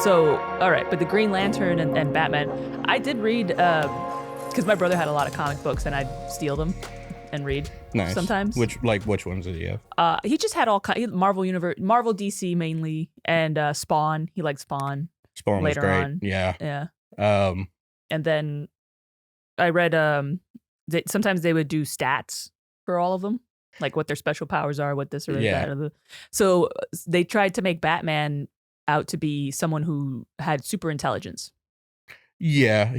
So, all right, but the Green Lantern and Batman, I did read because my brother had a lot of comic books, and I'd steal them and read Nice. sometimes. Which ones did he have? He just had all Marvel universe, Marvel, DC mainly, and Spawn. He liked Spawn. Spawn was later great. on. Yeah. And then I read sometimes they would do stats for all of them, like what their special powers are, what this or that. So they tried to make Batman out to be someone who had super intelligence. Yeah,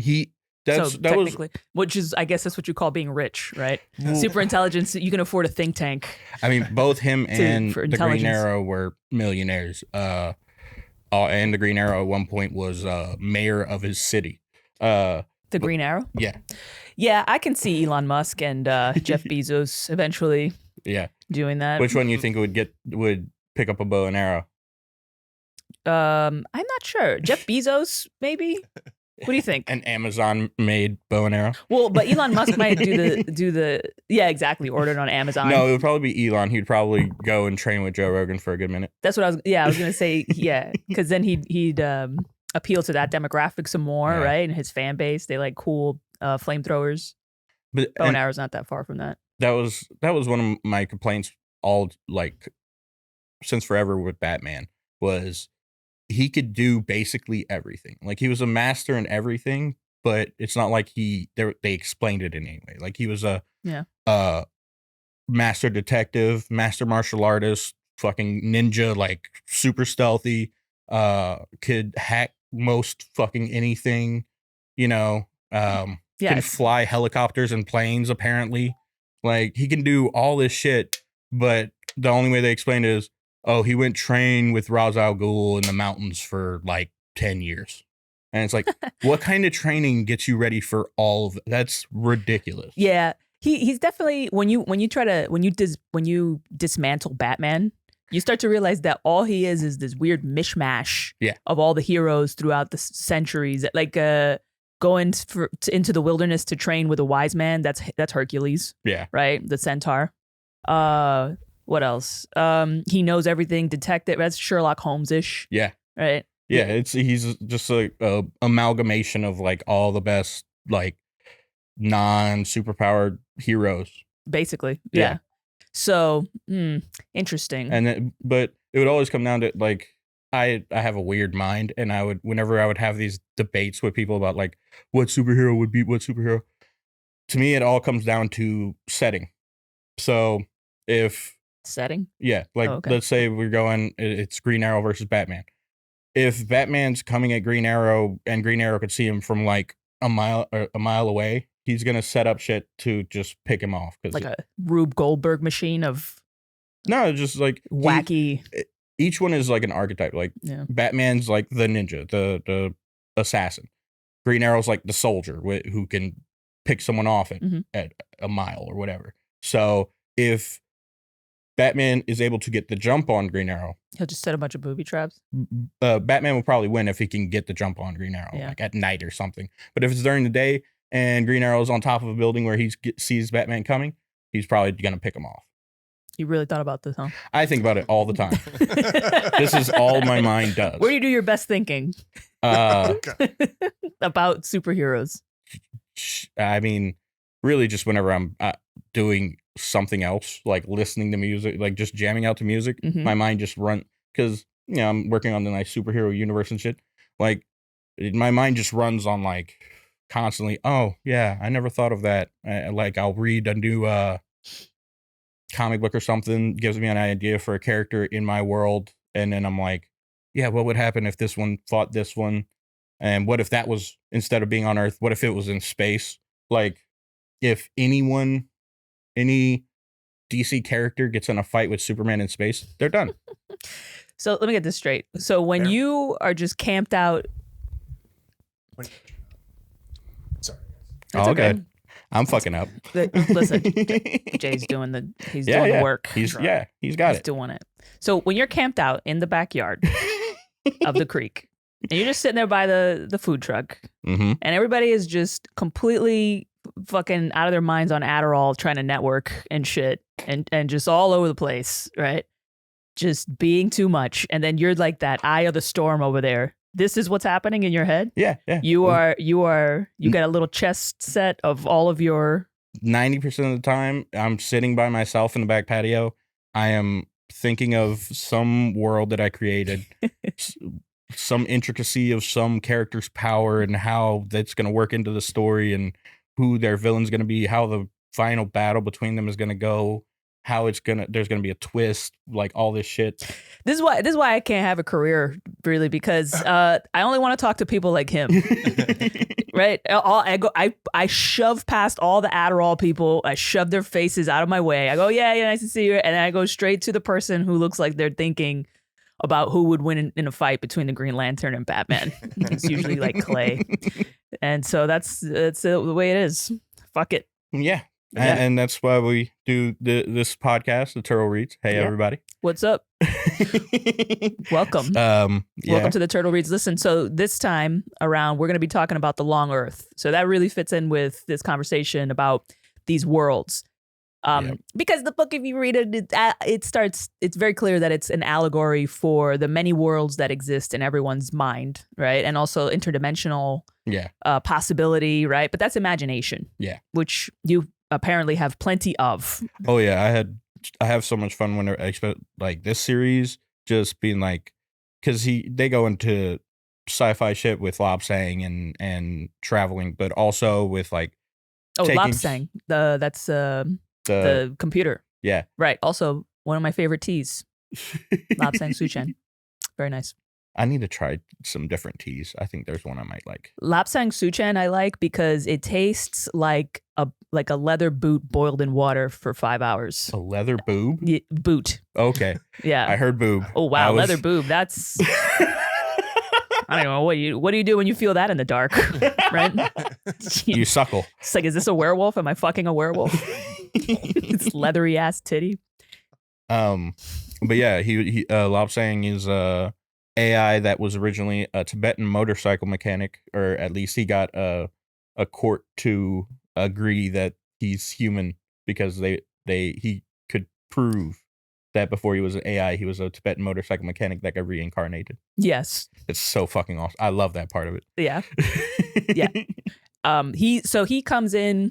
which is, I guess that's what you call being rich, right? Super intelligence, you can afford a think tank. I mean, both him and the Green Arrow were millionaires. And the Green Arrow at one point was mayor of his city. The Green Arrow? Yeah. Yeah, I can see Elon Musk and Jeff Bezos eventually doing that. Which one you think would pick up a bow and arrow? I'm not sure. Jeff Bezos, maybe? What do you think? An Amazon-made bow and arrow? Well, but Elon Musk might do the order it on Amazon. No, it would probably be Elon. He'd probably go and train with Joe Rogan for a good minute. That's what I was going to say, because then he'd appeal to that demographic some more, right? And his fan base, they like cool flamethrowers. But bow and arrow's not that far from that. That was one of my complaints since forever with Batman was he could do basically everything. Like he was a master in everything, but it's not like they explained it in any way. Like he was a master detective, master martial artist, fucking ninja, like super stealthy, could hack most fucking anything, can fly helicopters and planes apparently. Like he can do all this shit, but the only way they explained it is, oh, he went train with Ra's al Ghul in the mountains for like 10 years. And it's like, what kind of training gets you ready for all of that? That's ridiculous. Yeah. He's definitely, when you dismantle Batman, you start to realize that all he is this weird mishmash of all the heroes throughout the centuries. Like going into the wilderness to train with a wise man, that's Hercules. Yeah. Right? The centaur. What else? He knows everything. Detective. That's Sherlock Holmes-ish. Yeah. Right. Yeah. He's just a amalgamation of like all the best like non-superpowered heroes. Basically. Yeah. So interesting. But it would always come down to like I have a weird mind, and whenever I would have these debates with people about like what superhero would beat what superhero, to me it all comes down to setting. So if setting? Yeah. Like, let's say we're going, it's Green Arrow versus Batman. If Batman's coming at Green Arrow and Green Arrow could see him from like a mile away, he's going to set up shit to just pick him off. Like a Rube Goldberg machine of... No, just like... wacky... Each one is like an archetype. Like Batman's like the ninja, the assassin. Green Arrow's like the soldier who can pick someone off at a mile or whatever. So if Batman is able to get the jump on Green Arrow, he'll just set a bunch of booby traps. Batman will probably win if he can get the jump on Green Arrow, like at night or something. But if it's during the day and Green Arrow's on top of a building where he sees Batman coming, he's probably going to pick him off. You really thought about this, huh? I think about it all the time. This is all my mind does. Where do you do your best thinking about superheroes? I mean, really just whenever I'm doing something else, like listening to music, like just jamming out to music, my mind just runs, because I'm working on the nice superhero universe and shit. Like my mind just runs on like constantly, oh yeah, I never thought of that. Like I'll read a new comic book or something, gives me an idea for a character in my world, and then I'm like, yeah, what would happen if this one fought this one? And what if that was, instead of being on Earth, what if it was in space? Like if any DC character gets in a fight with Superman in space, they're done. So let me get this straight. So when you are just camped out... Sorry. All okay. Good. I'm fucking up. Listen, Jay's doing the work. He's got it. He's doing it. So when you're camped out in the backyard of the creek, and you're just sitting there by the food truck, and everybody is just completely fucking out of their minds on Adderall, trying to network and shit, and just all over the place, right? Just being too much. And then you're like that eye of the storm over there, This is what's happening in your head? Yeah. You got a little chess set of all of your... 90% of the time, I'm sitting by myself in the back patio. I am thinking of some world that I created, some intricacy of some character's power and how that's going to work into the story and who their villain's going to be, how the final battle between them is going to go, how there's going to be a twist, like all this shit. This is why I can't have a career, really, because I only want to talk to people like him. Right? I shove past all the Adderall people. I shove their faces out of my way. I go, yeah, nice to see you. And then I go straight to the person who looks like they're thinking about who would win in a fight between the Green Lantern and Batman. It's usually like Clay. And so that's the way it is. Fuck it. Yeah. And that's why we do this podcast, The Turtle Reads. Hey, everybody. What's up? Welcome. Welcome to The Turtle Reads. Listen, so this time around, we're going to be talking about the Long Earth. So that really fits in with this conversation about these worlds. Because the book, if you read it, it's very clear that it's an allegory for the many worlds that exist in everyone's mind, right? And also interdimensional possibility, right? But that's imagination. Yeah. Which you apparently have plenty of. Oh yeah, I have so much fun when I expect like this series just being like, because they go into sci-fi shit with Lobsang and traveling, but also with like Lobsang, that's the computer. Yeah, right. Also one of my favorite teas, Lobsang Suchen. Very nice. I need to try some different teas. I think there's one I might like. Lapsang Suchen I like because it tastes like a leather boot boiled in water for 5 hours. A leather boob? Boot. Okay. Yeah. I heard boob. Oh wow, leather boob. That's I don't know. What do you do when you feel that in the dark? Right? You suckle. It's like, is this a werewolf? Am I fucking a werewolf? It's leathery ass titty. But yeah, he Lobsang is AI that was originally a Tibetan motorcycle mechanic, or at least he got a court to agree that he's human because he could prove that before he was an AI, he was a Tibetan motorcycle mechanic that got reincarnated. Yes. It's so fucking awesome. I love that part of it. Yeah. Yeah. He comes in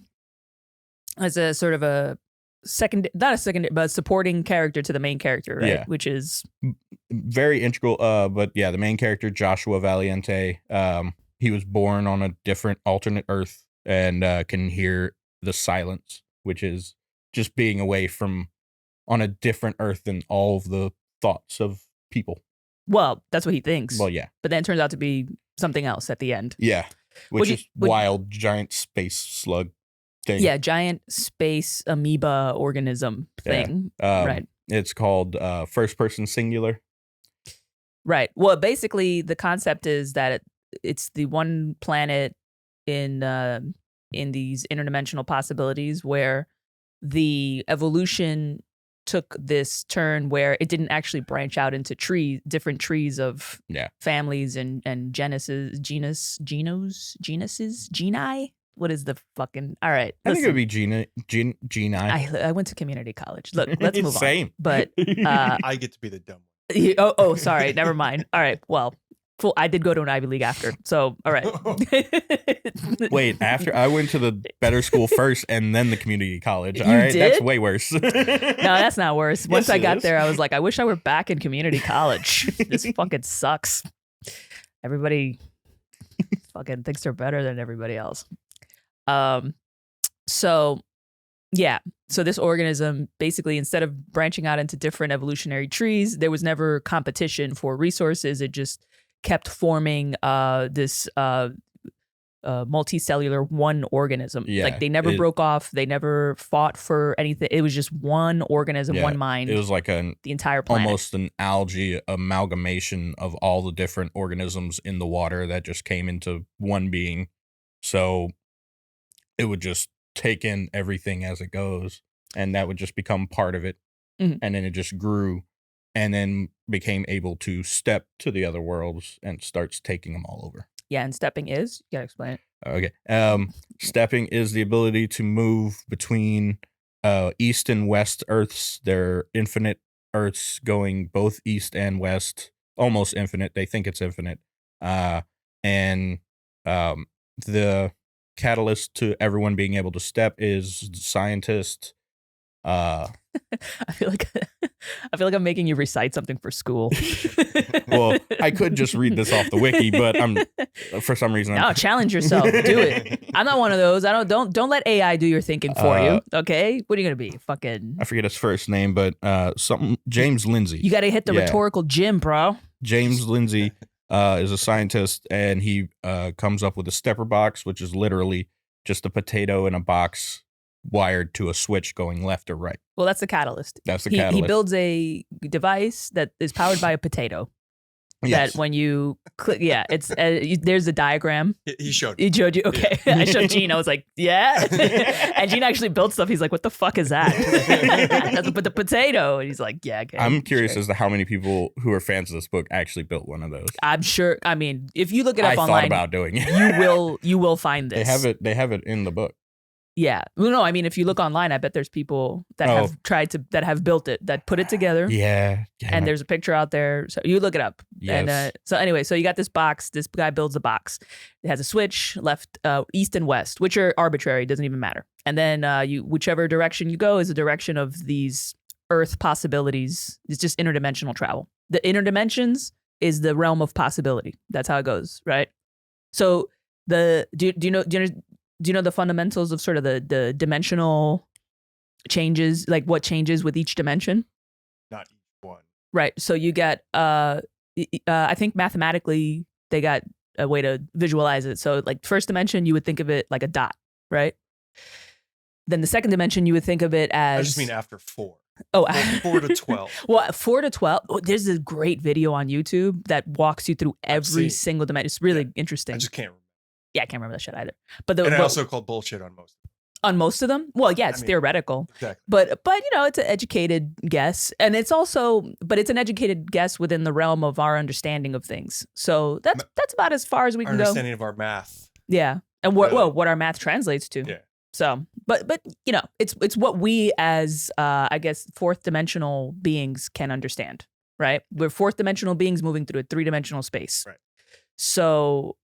as a sort of a but a supporting character to the main character, right? Yeah. Which is very integral. But yeah, the main character, Joshua Valiente, he was born on a different alternate Earth and can hear the silence, which is just being away from on a different Earth than all of the thoughts of people. Well, that's what he thinks. Well, yeah. But then it turns out to be something else at the end. Yeah. Which is wild, giant space slug thing. Yeah, giant space amoeba organism thing. Right. It's called first person singular. Right. Well, basically the concept is that it's the one planet in these interdimensional possibilities where the evolution took this turn where it didn't actually branch out into different trees of families and genuses. What is the fucking... All right. I think it would be Geni. I went to community college. Look, let's move Same. on. But I get to be the dumb one. Oh, sorry. Never mind. All right. Well, I did go to an Ivy League after. So, all right. Wait, after I went to the better school first and then the community college. All right. Did? That's way worse. No, that's not worse. Once I got there, I was like, I wish I were back in community college. This fucking sucks. Everybody fucking thinks they're better than everybody else. So this organism basically, instead of branching out into different evolutionary trees, there was never competition for resources. It just kept forming this multicellular one organism. Yeah, like they never broke off. They never fought for anything. It was just one organism, one mind. It was like the entire planet. Almost an algae amalgamation of all the different organisms in the water that just came into one being. So it would just take in everything as it goes, and that would just become part of it. Mm-hmm. And then it just grew and then became able to step to the other worlds and starts taking them all over. Yeah, and stepping is? You gotta explain it. Okay. Stepping is the ability to move between east and west Earths. They're infinite Earths going both east and west, almost infinite. They think it's infinite. And the catalyst to everyone being able to step is scientists. I feel like I'm making you recite something for school. Well, I could just read this off the wiki, but for some reason. No, challenge yourself. Do it. I'm not one of those. Don't let AI do your thinking for you. Okay, what are you gonna be? Fucking. I forget his first name, but something James Lindsay. You got to hit the rhetorical gym, bro. James Lindsay is a scientist, and he comes up with a stepper box, which is literally just a potato in a box wired to a switch going left or right. Well, that's the catalyst. That's the catalyst. He builds a device that is powered by a potato. Yes. That when you click, it's there's a diagram. He showed you. Okay, I showed Gene. I was like, yeah, and Gene actually built stuff. He's like, what the fuck is that? That's but the potato. And he's like, yeah. Okay, I'm curious as to how many people who are fans of this book actually built one of those. I'm sure. I mean, if you look it up online, I thought about doing it. you will find this. They have it in the book. Yeah. Well, no, I mean, if you look online, I bet there's people that have built it, that put it together. Yeah. And there's a picture out there. So you look it up. Yes. And so anyway, so you got this box. This guy builds a box. It has a switch left, east and west, which are arbitrary. Doesn't even matter. And then whichever direction you go is the direction of these Earth possibilities. It's just interdimensional travel. The interdimensions is the realm of possibility. That's how it goes, right? So do you know the fundamentals of sort of the dimensional changes, like what changes with each dimension? Not each one. Right. So you get, I think mathematically they got a way to visualize it. So like first dimension, you would think of it like a dot, right? Then the second dimension, you would think of it as... I just mean after 4. Oh, 4 to 12. Well, 4 to 12. Oh, there's a great video on YouTube that walks you through every single dimension. It's really interesting. I just can't remember. Yeah, I can't remember that shit either. But I also called bullshit on most. On most of them? Well, yeah, it's theoretical. Exactly. But it's an educated guess, and it's an educated guess within the realm of our understanding of things. So that's about as far as we can go. Understanding of our math. Yeah, and what our math translates to. Yeah. So, but it's what we as I guess fourth dimensional beings can understand, right? We're fourth dimensional beings moving through a 3-dimensional space. Right. So,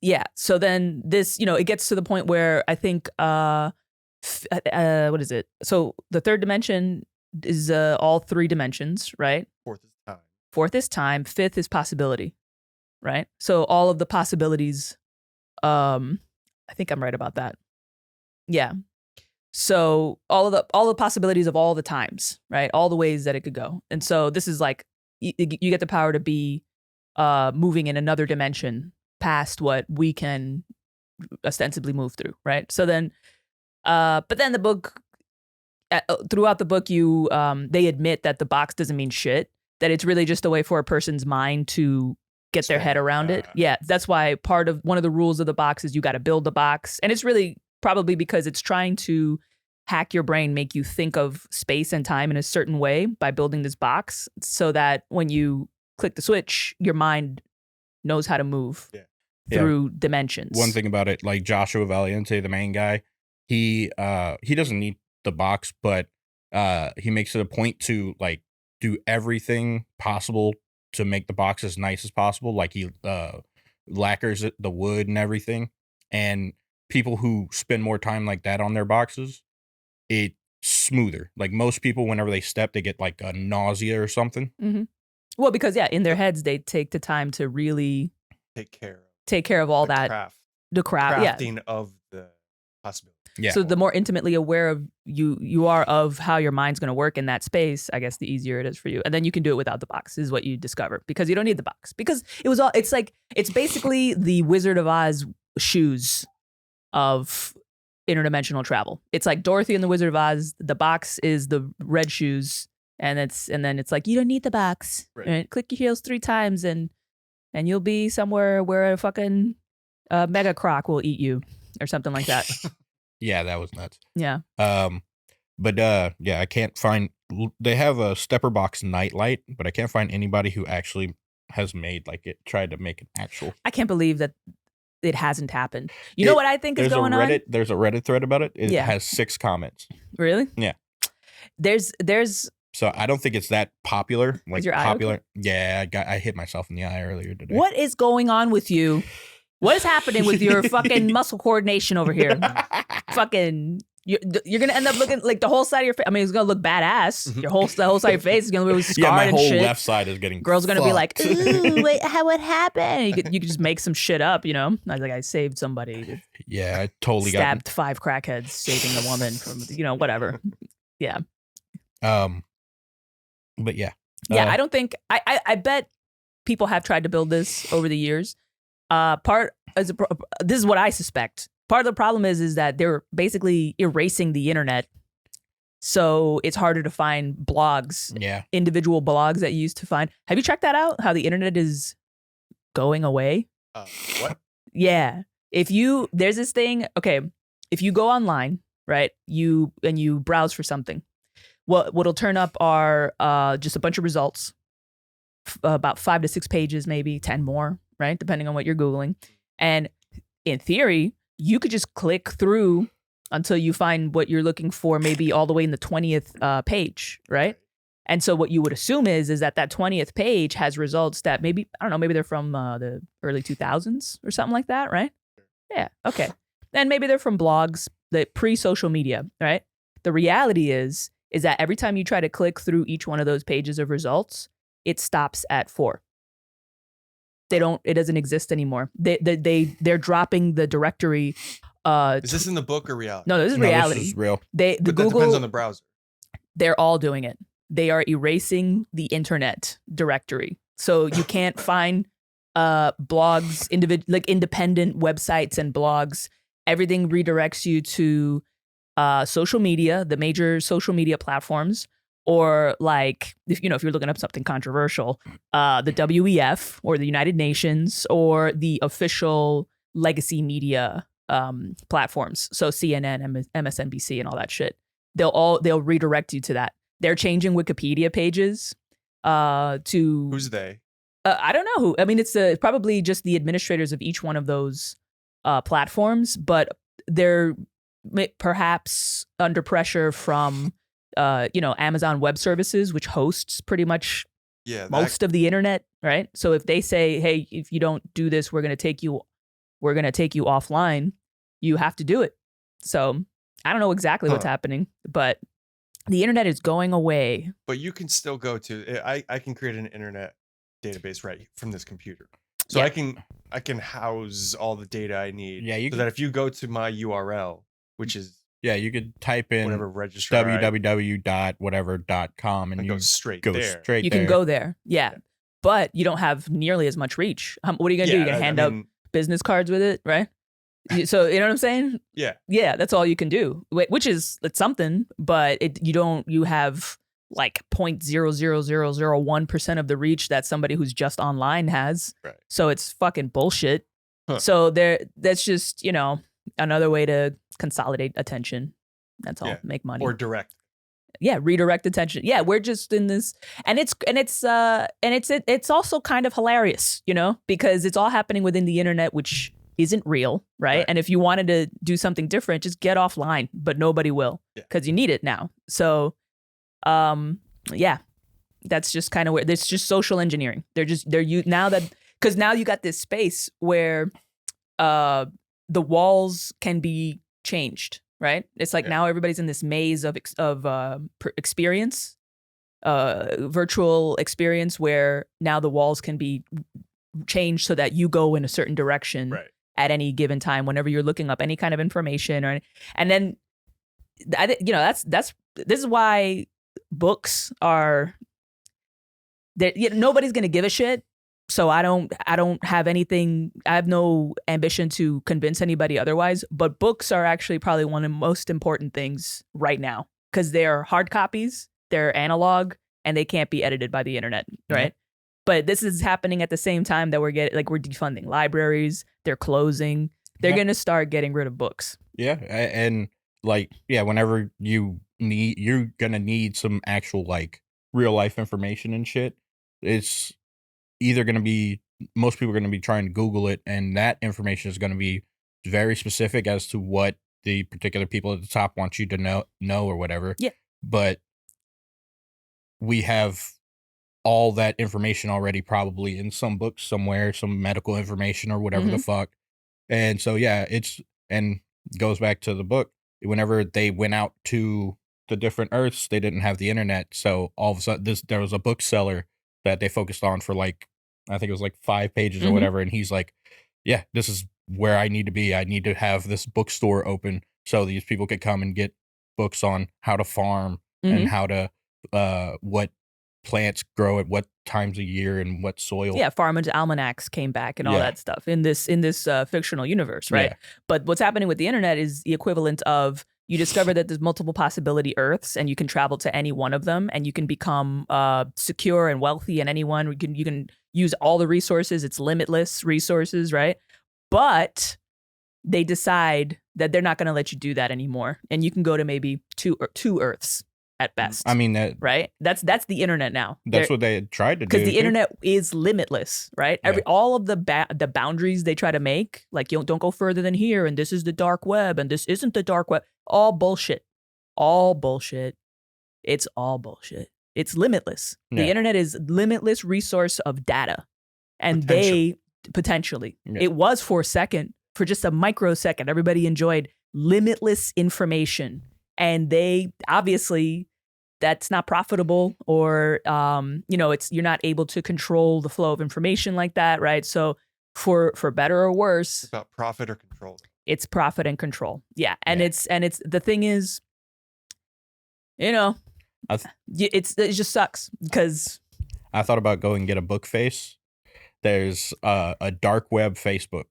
yeah. So then this, it gets to the point where I think, what is it? So the third dimension is all 3 dimensions, right? Fourth is time. Fifth is possibility, right? So all of the possibilities, I think I'm right about that. Yeah. So all the possibilities of all the times, right? All the ways that it could go. And so this is like, you get the power to be moving in another dimension past what we can ostensibly move through, right? So then, but then the book, throughout the book, they admit that the box doesn't mean shit, that it's really just a way for a person's mind to get their head around it. Yeah, that's why one of the rules of the box is you got to build the box. And it's really probably because it's trying to hack your brain, make you think of space and time in a certain way by building this box so that when you click the switch, your mind knows how to move through dimensions. One thing about it, like Joshua Valiente, the main guy, he doesn't need the box, but he makes it a point to like do everything possible to make the box as nice as possible. Like he lacquers it, the wood and everything. And people who spend more time like that on their boxes, it's smoother. Like most people, whenever they step, they get like a nausea or something. Mm-hmm. Well, because in their heads, they take the time to really take care of all that. The crafting of the possibility. Yeah. So the more intimately aware of you are of how your mind's going to work in that space, I guess the easier it is for you. And then you can do it without the box is what you discover, because you don't need the box, because it's basically the Wizard of Oz shoes of interdimensional travel. It's like Dorothy and the Wizard of Oz. The box is the red shoes. And then it's like, you don't need the box. Right? Click your heels 3 times and you'll be somewhere where a fucking mega croc will eat you or something like that. Yeah, that was nuts. Yeah. But I can't find. They have a stepper box nightlight, but I can't find anybody who actually has tried to make an actual. I can't believe that it hasn't happened. You know what I think is going on? There's a Reddit thread about it. It has 6 comments. Really? Yeah. There's So I don't think it's that popular. Like Is your eye popular. okay? Yeah, I hit myself in the eye earlier today. What is going on with you? What is happening with your fucking muscle coordination over here? Fucking, you're gonna end up looking like the whole side of your face. I mean, it's gonna look badass. The whole side of your face is gonna be scarred my and whole shit. left side is getting. Girls gonna be like, fucked. ooh, wait, what happened? You could just make some shit up, you know? Like I saved somebody. Yeah, I totally stabbed 5 crackheads, saving a woman from, whatever. Yeah. But yeah. Yeah, I don't think I bet people have tried to build this over the years. This is what I suspect. Part of the problem is that they're basically erasing the internet, so it's harder to find blogs. Yeah, individual blogs that you used to find. Have you checked that out? How the internet is going away? What? Yeah. There's this thing. Okay, if you go online, right? You browse for something. What'll turn up are just a bunch of results, about 5 to 6 pages, maybe 10 more, right? Depending on what you're Googling. And in theory, you could just click through until you find what you're looking for, maybe all the way in the 20th page, right? And so what you would assume is that 20th page has results that maybe, I don't know, maybe they're from the early 2000s or something like that, right? Yeah, okay. Then maybe they're from blogs, the pre-social media, right? The reality is that every time you try to click through each one of those pages of results, it stops at 4. It doesn't exist anymore. They're dropping the directory. Is this in the book or reality? No, this is reality. This is real. But that depends on the browser. They're all doing it. They are erasing the internet directory. So you can't find blogs, independent websites and blogs. Everything redirects you to social media, the major social media platforms, or like if you're looking up something controversial, the WEF or the United Nations or the official legacy media platforms. So CNN, MSNBC, and all that shit. They'll redirect you to that. They're changing Wikipedia pages to Who's they? I don't know who. I mean, it's probably just the administrators of each one of those platforms, but they're perhaps under pressure from Amazon Web Services, which hosts pretty much most of the internet, right? So if they say, hey, if you don't do this, we're gonna take you offline, you have to do it. So I don't know exactly what's happening, but the internet is going away. But you can still go to I can create an internet database right from this computer. So I can house all the data I need. Yeah, so that if you go to my URL, which is you could type in whatever registrar www.whatever.com and you go straight go there. straight You there. can go there, yeah, but you don't have nearly as much reach. What are you gonna do? You're gonna hand out business cards with it, right? So you know what I'm saying? Yeah, that's all you can do, which is it's something, but you have like 0.00001% of the reach that somebody who's just online has. Right. So it's fucking bullshit. So that's just another way to consolidate attention. That's all. Make money or direct. Yeah, redirect attention. Yeah, we're just in this, and it's also kind of hilarious, because it's all happening within the internet, which isn't real, right? And if you wanted to do something different, just get offline, but nobody will because you need it now. So, that's just kind of where it's just social engineering. Now you got this space where the walls can be changed, right? It's like now everybody's in this maze of experience, virtual experience, where now the walls can be changed so that you go in a certain direction at any given time whenever you're looking up any kind of information, and then this is why books are that nobody's gonna give a shit. So I don't have anything. I have no ambition to convince anybody otherwise. But books are actually probably one of the most important things right now because they're hard copies, they're analog, and they can't be edited by the internet, right? But this is happening at the same time that we're defunding libraries. They're closing. They're gonna start getting rid of books. Yeah, and whenever you're gonna need some actual real life information and shit. It's either going to be, most people are going to be trying to Google it, and that information is going to be very specific as to what the particular people at the top want you to know or whatever. Yeah. But we have all that information already probably in some books somewhere, some medical information or whatever the fuck. And so, yeah, and goes back to the book. Whenever they went out to the different Earths, they didn't have the internet. So all of a sudden there was a bookseller that they focused on for like, I think it was like 5 pages or whatever. And he's like, yeah, this is where I need to be. I need to have this bookstore open so these people could come and get books on how to farm and how to, what plants grow at what times a year and what soil. Yeah, farmers' almanacs came back and all that stuff in this fictional universe, right? Yeah. But what's happening with the internet is the equivalent of you discover that there's multiple possibility Earths and you can travel to any one of them and you can become secure and wealthy in any one. You can use all the resources. It's limitless resources, right? But they decide that they're not going to let you do that anymore, and you can go to maybe two Earths at best. I mean, right? That's the internet now. That's what they had tried to do. Because the internet is limitless, right? All of the boundaries they try to make, like you don't go further than here, and this is the dark web, and this isn't the dark web. All bullshit. All bullshit. It's all bullshit. It's limitless. Yeah. The internet is limitless resource of data, and potentially it was for just a microsecond. Everybody enjoyed limitless information. And they obviously that's not profitable, or you're not able to control the flow of information like that, right? So for better or worse, it's about profit or control. It's profit and control, yeah. And it's the thing is, it just sucks because I thought about going and get a book face. There's a dark web Facebook.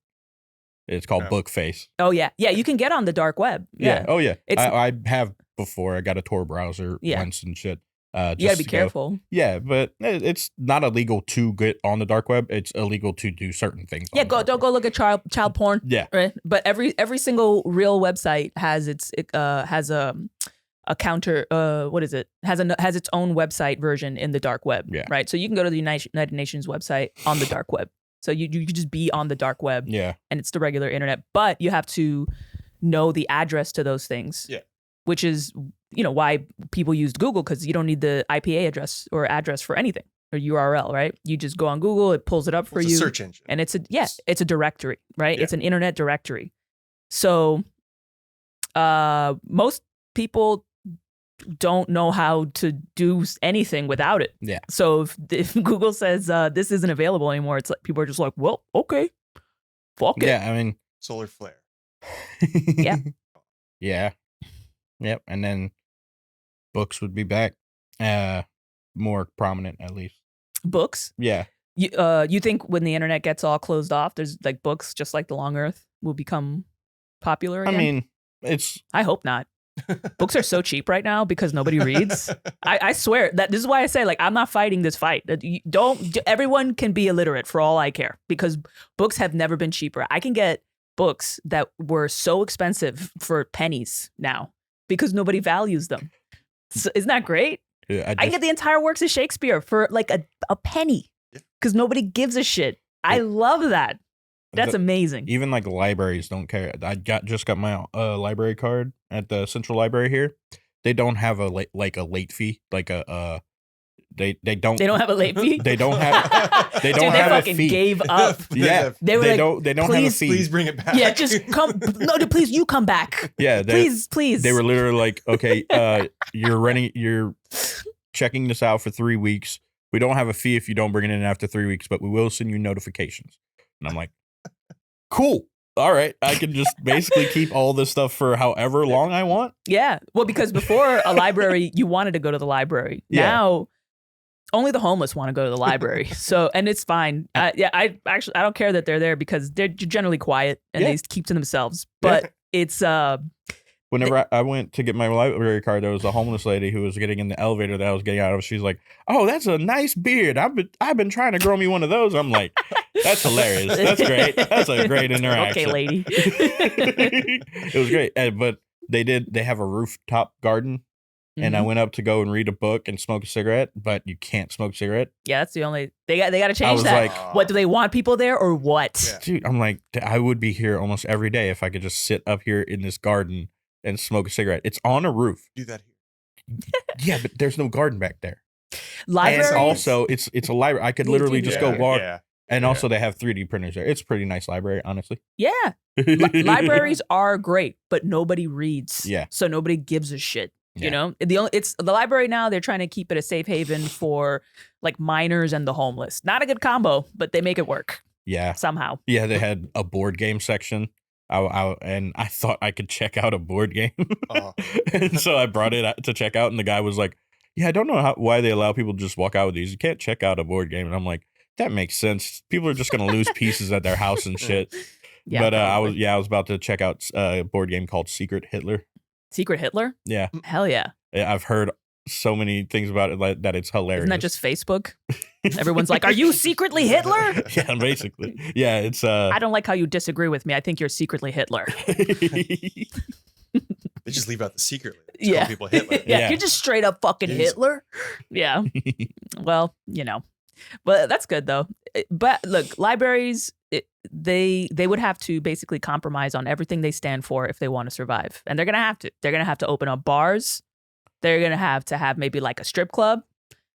It's called Bookface. Oh, yeah. Yeah, you can get on the dark web. Yeah. Oh, yeah. I have before. I got a Tor browser once and shit. You got to be careful. Yeah, but it's not illegal to get on the dark web. It's illegal to do certain things. Yeah, don't go look at child porn. Yeah. Right? But every single real website has a counter, what is it? Has its own website version in the dark web. Yeah. Right? So you can go to the United Nations website on the dark web. So you could just be on the dark web, and it's the regular internet, but you have to know the address to those things, which is why people used Google, because you don't need the IPA address for anything or URL, right? You just go on Google, it pulls it up for you, a search engine, and it's a directory, right? Yeah. It's an internet directory. So most people don't know how to do anything without it. Yeah. So if Google says this isn't available anymore, it's like people are just like, well, okay, fuck it. Yeah, I mean, solar flare. Yeah. Yeah. Yep. And then books would be back, more prominent at least. Books. Yeah. You think when the internet gets all closed off, there's like books just like the Long Earth will become popular again? I mean, I hope not. Books are so cheap right now because nobody reads. I swear that this is why I say, like, I'm not fighting this fight. Everyone can be illiterate for all I care, because books have never been cheaper. I can get books that were so expensive for pennies now because nobody values them. So, isn't that great? Yeah, I can get the entire works of Shakespeare for like a penny because nobody gives a shit. I love that. That's amazing. Even like libraries don't care. I just got my library card at the Central Library here. They don't have a late fee, like they don't. They don't have a late fee. They don't have. They don't have a fee. They fucking gave up. Yeah, they don't have a fee. Please bring it back. Yeah, just come. No, please, you come back. Yeah, please. They were literally like, okay, you're checking this out for 3 weeks. We don't have a fee if you don't bring it in after 3 weeks, but we will send you notifications. And I'm like, cool. All right. I can just basically keep all this stuff for however long I want. Yeah. Well, because before a library, you wanted to go to the library. Yeah. Now, only the homeless want to go to the library. So, and it's fine. I don't care that they're there because they're generally quiet and they keep to themselves. But it's whenever I went to get my library card, there was a homeless lady who was getting in the elevator that I was getting out of. She's like, "Oh, that's a nice beard. I've been trying to grow me one of those." I'm like, "That's hilarious. That's great. That's a great interaction." Okay, lady. It was great, but they have a rooftop garden, and I went up to go and read a book and smoke a cigarette, but you can't smoke a cigarette. Yeah, that's the only they got to change that. Like, what do they want people there or what? Yeah. Dude, I'm like, I would be here almost every day if I could just sit up here in this garden and smoke a cigarette. It's on a roof. Do that here. Yeah, but there's no garden back there. Libraries. And also, it's a library. I could literally just go walk. Yeah. And also, they have 3D printers there. It's a pretty nice library, honestly. Yeah. Libraries are great, but nobody reads. Yeah. So nobody gives a shit. You know, it's the library now. They're trying to keep it a safe haven for like minors and the homeless. Not a good combo, but they make it work. Yeah. Somehow. Yeah, they had a board game section. And I thought I could check out a board game. And so I brought it out to check out, and the guy was like, yeah, I don't know why they allow people to just walk out with these. You can't check out a board game. And I'm like, that makes sense. People are just going to lose pieces at their house and shit. Yeah, but I was about to check out a board game called Secret Hitler. Secret Hitler? Yeah. Hell yeah. I've heard so many things about it that it's hilarious. Isn't that just Facebook? Everyone's like, are you secretly Hitler? Yeah, basically. Yeah, it's I don't like how you disagree with me. I think you're secretly Hitler. They just leave out the secret. Call people Hitler. Yeah, you're just straight up fucking Hitler. Yeah. Well, you know. But that's good though. But look, libraries, they would have to basically compromise on everything they stand for if they want to survive. And they're going to have to. They're going to have to open up bars. They're going to have maybe like a strip club.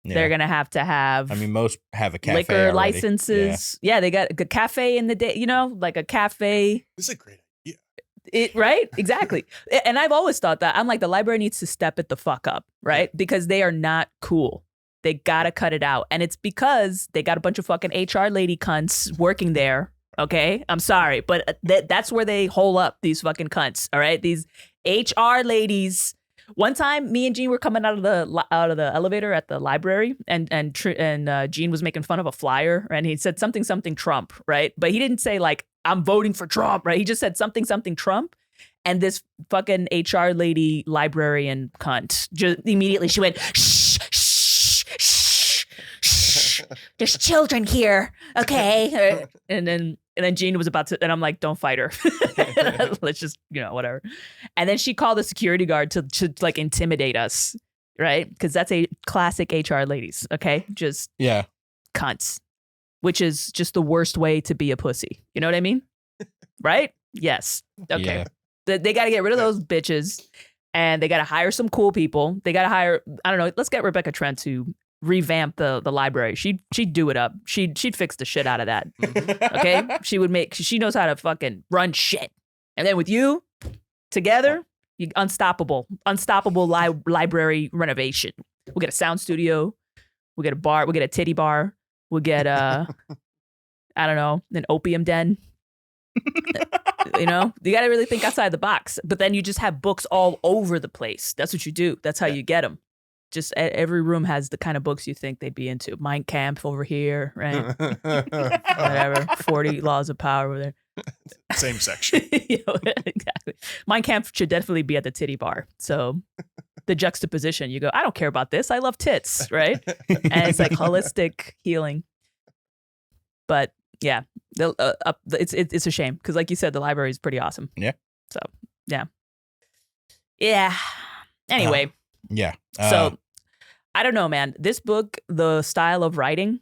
Yeah. They're going to have I mean, most have a cafe liquor already. licenses. Yeah, they got a cafe in the day, you know, like a cafe. This is a great idea. Right? Exactly. And I've always thought that. I'm like, the library needs to step it the fuck up, right? Because they are not cool. They got to cut it out. And it's because they got a bunch of fucking HR lady cunts working there. Okay? I'm sorry. But that's where they hole up these fucking cunts. All right? These HR ladies. One time, me and Gene were coming out of the elevator at the library, and Gene was making fun of a flyer, and he said something Trump, right? But he didn't say like, I'm voting for Trump, right? He just said something Trump. And this fucking HR lady librarian cunt just immediately she went, shh, shh, shh, shh. There's children here, okay? And then Gene was about to, and I'm like, don't fight her. Let's just, whatever. And then she called the security guard to like intimidate us, right? Because that's a classic HR ladies, okay? Just cunts, which is just the worst way to be a pussy. You know what I mean? Right? Yes. Okay. Yeah. They got to get rid of those bitches, and they got to hire some cool people. They got to hire, I don't know, let's get Rebecca Trent to revamp the library. She'd do it up. She'd fix the shit out of that. Okay? She knows how to fucking run shit. And then with you together, you unstoppable library renovation. We'll get a sound studio. We'll get a bar. We'll get a titty bar. We'll get I don't know, an opium den. You got to really think outside the box. But then you just have books all over the place. That's what you do. That's how you get them. Just every room has the kind of books you think they'd be into. Mein Kampf over here, right? Whatever. 40 Laws of Power over there. Same section. Exactly. Mein Kampf should definitely be at the titty bar. So the juxtaposition, you go, I don't care about this. I love tits, right? And it's like holistic healing. But yeah, it's a shame because, like you said, the library is pretty awesome. Yeah. So yeah. Anyway. Yeah. So I don't know, man. This book, the style of writing,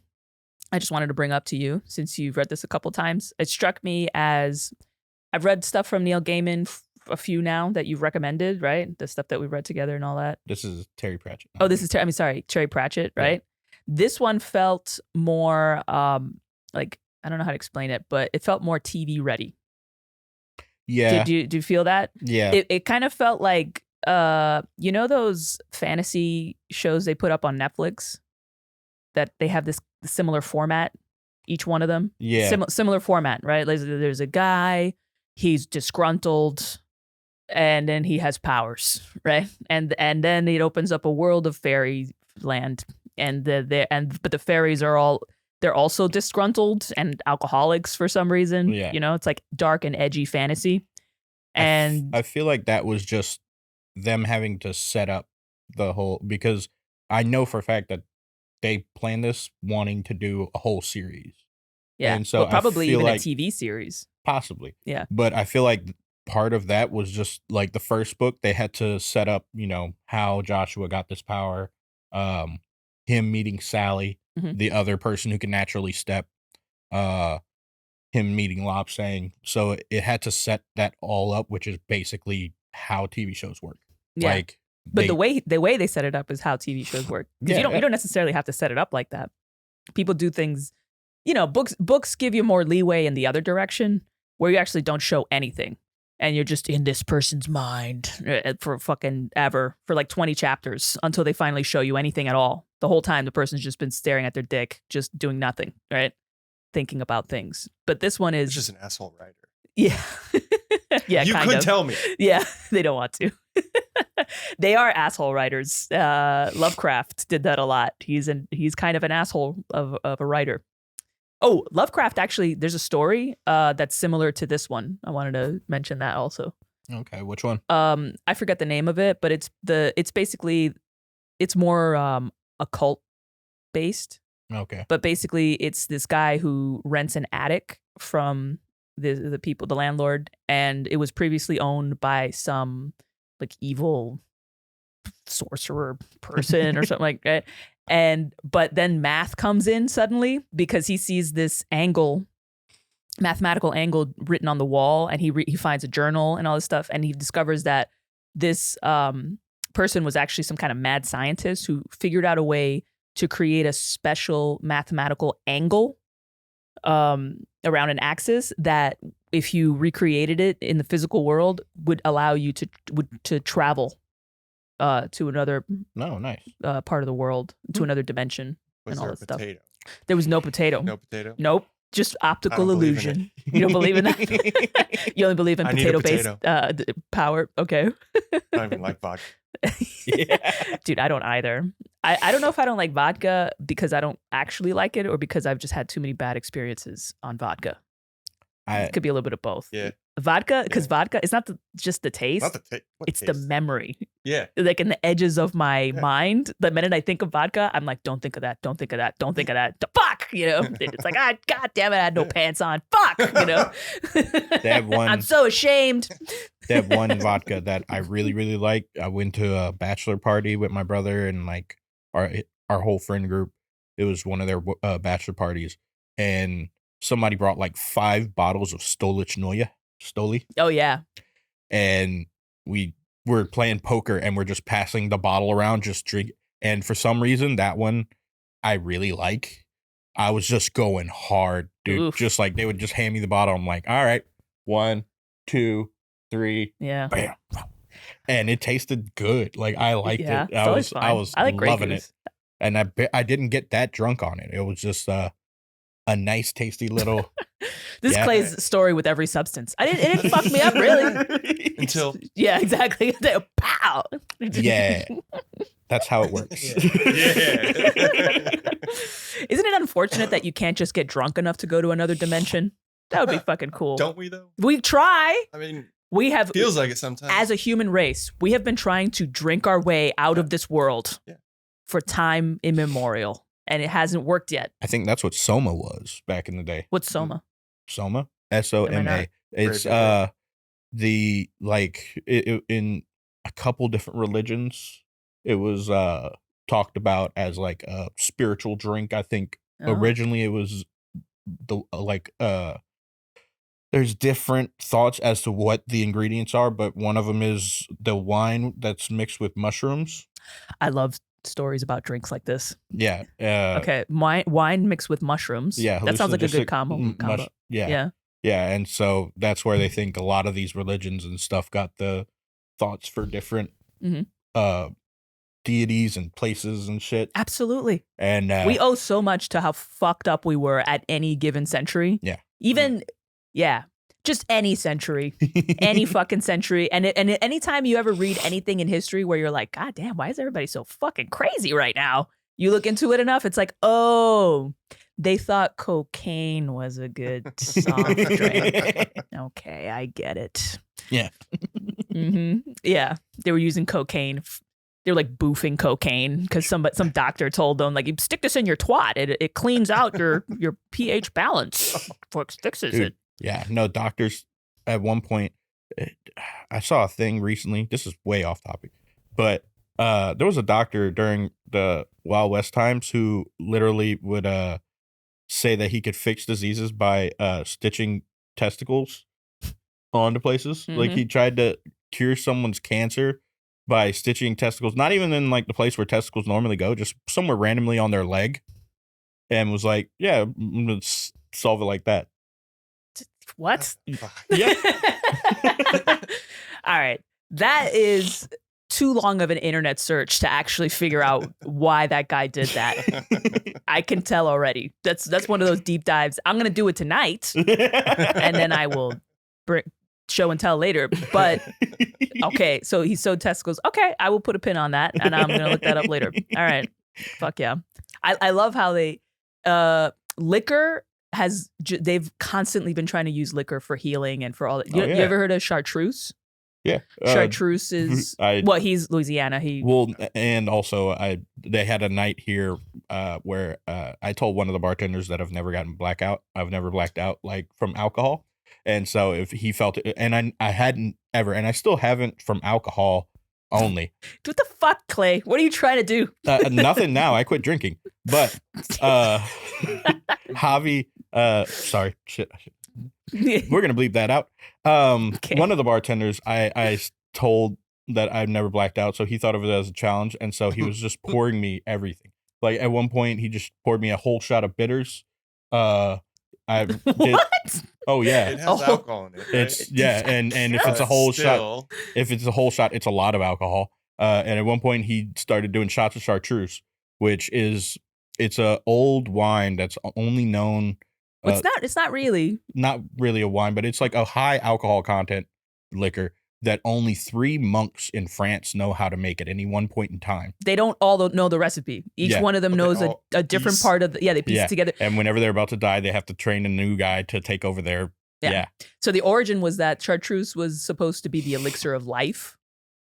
I just wanted to bring up to you since you've read this a couple times. It struck me as I've read stuff from Neil Gaiman, a few now that you've recommended, right? The stuff that we read together and all that. This is Terry Pratchett. Oh, this is Terry Pratchett, right? Yeah. This one felt more like, I don't know how to explain it, but it felt more TV ready. Yeah. Do you feel that? Yeah. It kind of felt like those fantasy shows they put up on Netflix that they have this similar format, each one of them. Yeah. Similar format, right? There's a guy, he's disgruntled, and then he has powers, right? And then it opens up a world of fairy land, but the fairies are they're also disgruntled and alcoholics for some reason. Yeah. It's like dark and edgy fantasy. And I feel like that was just them having to set up the whole, because I know for a fact that they planned this wanting to do a whole series. Yeah. And so probably even a TV series. Possibly. Yeah. But I feel like part of that was just like the first book, they had to set up, how Joshua got this power, him meeting Sally, the other person who can naturally step, him meeting Lopsang. So it had to set that all up, which is basically how TV shows work. Yeah. Like But the way they set it up is how TV shows work. Because you don't necessarily have to set it up like that. People do things, books give you more leeway in the other direction where you actually don't show anything. And you're just in this person's mind for fucking ever, for like 20 chapters until they finally show you anything at all. The whole time the person's just been staring at their dick, just doing nothing, right? Thinking about things. But this one is just an asshole writer. Yeah. Yeah, you could tell me. Yeah, they don't want to. They are asshole writers. Lovecraft did that a lot. He's kind of an asshole of a writer. Oh, Lovecraft, actually, there's a story that's similar to this one. I wanted to mention that also. Okay, which one? I forget the name of it, but it's basically, it's more occult based. Okay. But basically, it's this guy who rents an attic from the people, the landlord, and it was previously owned by some like evil sorcerer person or something like that. But then math comes in suddenly because he sees this mathematical angle written on the wall, and he finds a journal and all this stuff, and he discovers that this person was actually some kind of mad scientist who figured out a way to create a special mathematical angle around an axis that, if you recreated it in the physical world, would allow you to travel to another part of the world, to another dimension. Was and all there that a potato? Stuff. There was no potato. No potato? Nope. Just optical illusion. You don't believe in that? You only believe in potato-based power? Okay. I don't even like vodka. Yeah. Dude, I don't either. I don't know if I don't like vodka because I don't actually like it, or because I've just had too many bad experiences on vodka. It could be a little bit of both. Yeah. Vodka, because vodka, it's not just the taste. Not the it's the memory. Yeah. Like in the edges of my mind, the minute I think of vodka, I'm like, don't think of that. Don't think of that. Don't think of that. Fuck, It's like, God damn it, I had no pants on. Fuck, They have one. I'm so ashamed. They have one vodka that I really, really like. I went to a bachelor party with my brother and like our whole friend group. It was one of their bachelor parties, and somebody brought like 5 bottles of Stoli. Oh yeah. And we were playing poker and we're just passing the bottle around, just drink. And for some reason, that one I really like. I was just going hard, dude. Oof. Just like they would just hand me the bottle. I'm like, all right, 1, 2, 3, bam. And it tasted good. Like I liked it. I was like loving it. And I didn't get that drunk on it. It was just a nice, tasty little. This Clay's story with every substance. It didn't fuck me up really. Until. Yeah, exactly. Pow. Yeah. That's how it works. Yeah. Isn't it unfortunate that you can't just get drunk enough to go to another dimension? That would be fucking cool. Don't we though? We try. I mean, we have. Feels like it sometimes. As a human race, we have been trying to drink our way out of this world for time immemorial. And it hasn't worked yet. I think that's what Soma was back in the day. What's Soma? Soma? SOMA. It's the like in a couple different religions. It was talked about as like a spiritual drink. I think originally it was there's different thoughts as to what the ingredients are, but one of them is the wine that's mixed with mushrooms. I love stories about drinks like this. Yeah. Okay. Wine mixed with mushrooms. Yeah. That sounds like a good combo. Yeah. And so that's where they think a lot of these religions and stuff got the thoughts for different deities and places and shit. Absolutely. And we owe so much to how fucked up we were at any given century. Yeah. Even, just any century, any fucking century. And anytime you ever read anything in history where you're like, God damn, why is everybody so fucking crazy right now? You look into it enough, it's like, oh, they thought cocaine was a good soft drink. Okay, I get it. Yeah. Yeah, they were using cocaine. They were like boofing cocaine because some doctor told them, like, you stick this in your twat. It cleans out your pH balance. Fixes it. Yeah, no, doctors at one point, I saw a thing recently. This is way off topic, but there was a doctor during the Wild West times who literally would say that he could fix diseases by stitching testicles onto places. Like he tried to cure someone's cancer by stitching testicles, not even in like the place where testicles normally go, just somewhere randomly on their leg, and was like, yeah, I'm gonna solve it like that. What? Yeah. All right. That is too long of an internet search to actually figure out why that guy did that. I can tell already. That's one of those deep dives. I'm gonna do it tonight, and then I will show and tell later. But okay, so he sewed testicles. Okay, I will put a pin on that, and I'm gonna look that up later. All right, fuck yeah. I love how they liquor has they've constantly been trying to use liquor for healing and for all that. You ever heard of chartreuse? Yeah, chartreuse is he's Louisiana. And also they had a night here where I told one of the bartenders that I've never gotten blackout. I've never blacked out like from alcohol, and so if he felt it, and I hadn't ever, and I still haven't from alcohol only. What the fuck, Clay? What are you trying to do? Nothing now. I quit drinking, but Javi, sorry, shit. We're gonna bleep that out. Okay. One of the bartenders, I told that I've never blacked out, so he thought of it as a challenge, and so he was just pouring me everything. Like at one point, he just poured me a whole shot of bitters. What? Oh yeah, it has alcohol in it. Right? It's and if it's a whole shot, it's a lot of alcohol. And at one point, he started doing shots of chartreuse, which it's a old wine that's only known. It's not really a wine, but it's like a high alcohol content liquor that only 3 monks in France know how to make at any one point in time. They don't all know the recipe. Each one of them knows a different part of they piece it together. And whenever they're about to die, they have to train a new guy to take over their So the origin was that chartreuse was supposed to be the elixir of life.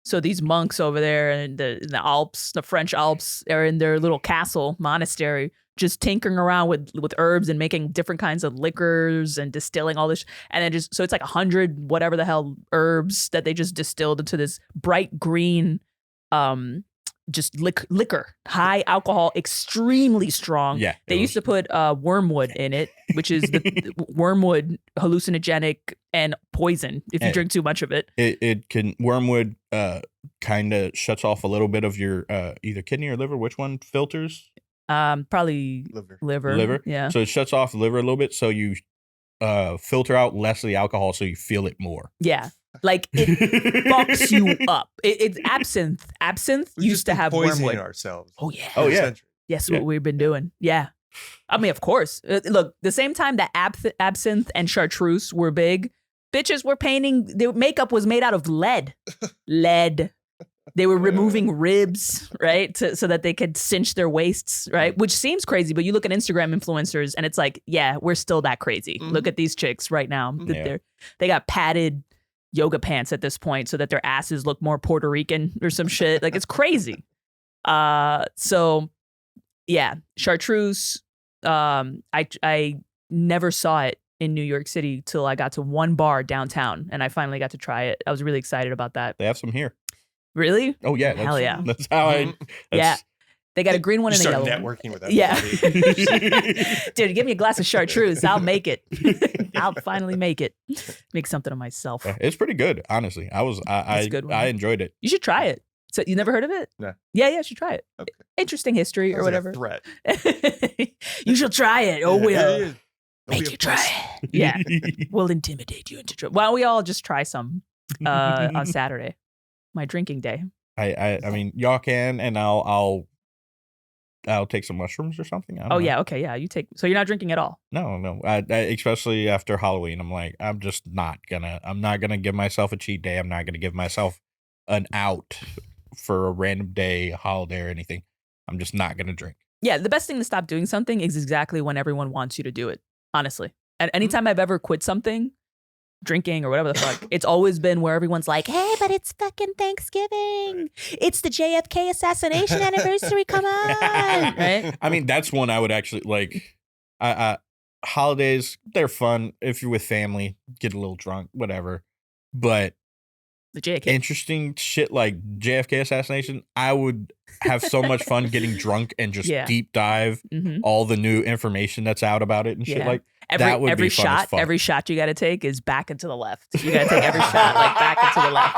So these monks over there in the Alps, the French Alps, are in their little castle monastery, just tinkering around with herbs and making different kinds of liquors and distilling all this. And then so it's like 100 whatever the hell herbs that they just distilled into this bright green, just liquor, high alcohol, extremely strong. Yeah, they used to put wormwood in it, which is the wormwood hallucinogenic and poison if you drink too much of it. Wormwood kind of shuts off a little bit of your either kidney or liver. Which one filters? Probably liver. Yeah. So it shuts off the liver a little bit, so you filter out less of the alcohol, so you feel it more. Yeah. Like it fucks you up. It's absinthe. Absinthe used to have wormwood. Ourselves. Oh yeah. Oh yeah. Yes, what we've been doing. Yeah. I mean, of course. Look, the same time that absinthe and chartreuse were big, bitches were painting. Their makeup was made out of lead. Lead. They were removing ribs, right, so that they could cinch their waists, right? Which seems crazy, but you look at Instagram influencers, and it's like, yeah, we're still that crazy. Mm-hmm. Look at these chicks right now. Yeah. They got padded yoga pants at this point so that their asses look more Puerto Rican or some shit. Like, it's crazy. So, yeah, chartreuse. I never saw it in New York City till I got to one bar downtown, and I finally got to try it. I was really excited about that. They have some here. Really? Oh yeah, hell yeah. That's how they got a green one and a yellow one. Networking with everybody. Yeah. Dude, give me a glass of chartreuse. I'll make it. I'll finally make it. Make something of myself. It's pretty good, honestly. I enjoyed it. You should try it. So you never heard of it? No. Yeah, you should try it. Okay. Interesting history or whatever. Threat. You should try it. Oh, we'll make you try it. Yeah. We'll intimidate you into trying. Why don't we all just try some on Saturday? My drinking day. I mean, y'all can, and I'll take some mushrooms or something. Yeah, okay, yeah. You take. So you're not drinking at all? No. I especially after Halloween, I'm like, I'm not gonna give myself a cheat day. I'm not gonna give myself an out for a random day, holiday, or anything. I'm just not gonna drink. Yeah, the best thing to stop doing something is exactly when everyone wants you to do it. Honestly, and anytime I've ever quit something, drinking or whatever the fuck, it's always been where everyone's like, hey, but it's fucking Thanksgiving. It's the JFK assassination anniversary. Come on. Right? I mean, that's one I would actually like. Holidays, they're fun. If you're with family, get a little drunk, whatever. But The JFK. interesting shit like JFK assassination, I would have so much fun getting drunk and just deep dive all the new information that's out about it and shit like that would be fun as fuck. Every shot you got to take is back and to the left. You got to take every shot like back and to the left,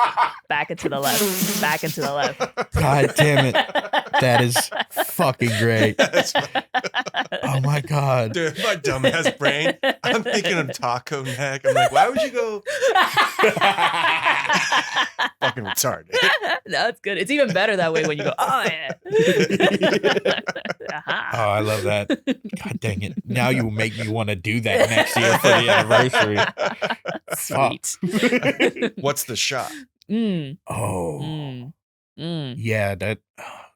back and to the left, back and to the left. God damn it. That is fucking great. Oh my God. Dude, my dumbass brain. I'm thinking of taco neck. I'm like, why would you go? Fucking retarded. No, it's good. It's even better that way when you go, oh yeah. Oh, I love that. God dang it. Now you make me want to do that next year for the anniversary. Sweet. What's the shot? Yeah, that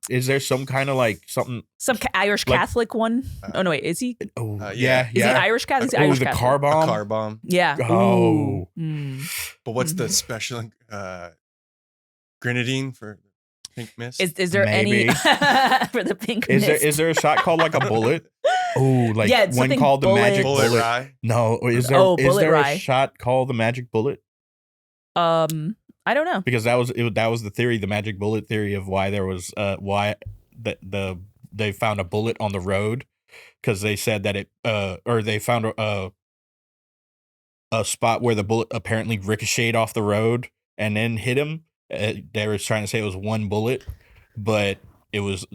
is there some kind of like something some Irish Catholic one? Oh no, wait, is he? Yeah. Is he Irish Catholic? The car bomb. A car bomb. Yeah. Oh. But what's the special grenadine for pink mist? Is there any for the pink mist? Is there a shot called like a bullet? Oh, like one called the magic bullet. Rye? No, is there a shot called the magic bullet? I don't know, because that was the theory, the magic bullet theory of why there was they found a bullet on the road, because they said that it or they found a spot where the bullet apparently ricocheted off the road and then hit him. They were trying to say it was one bullet, but it was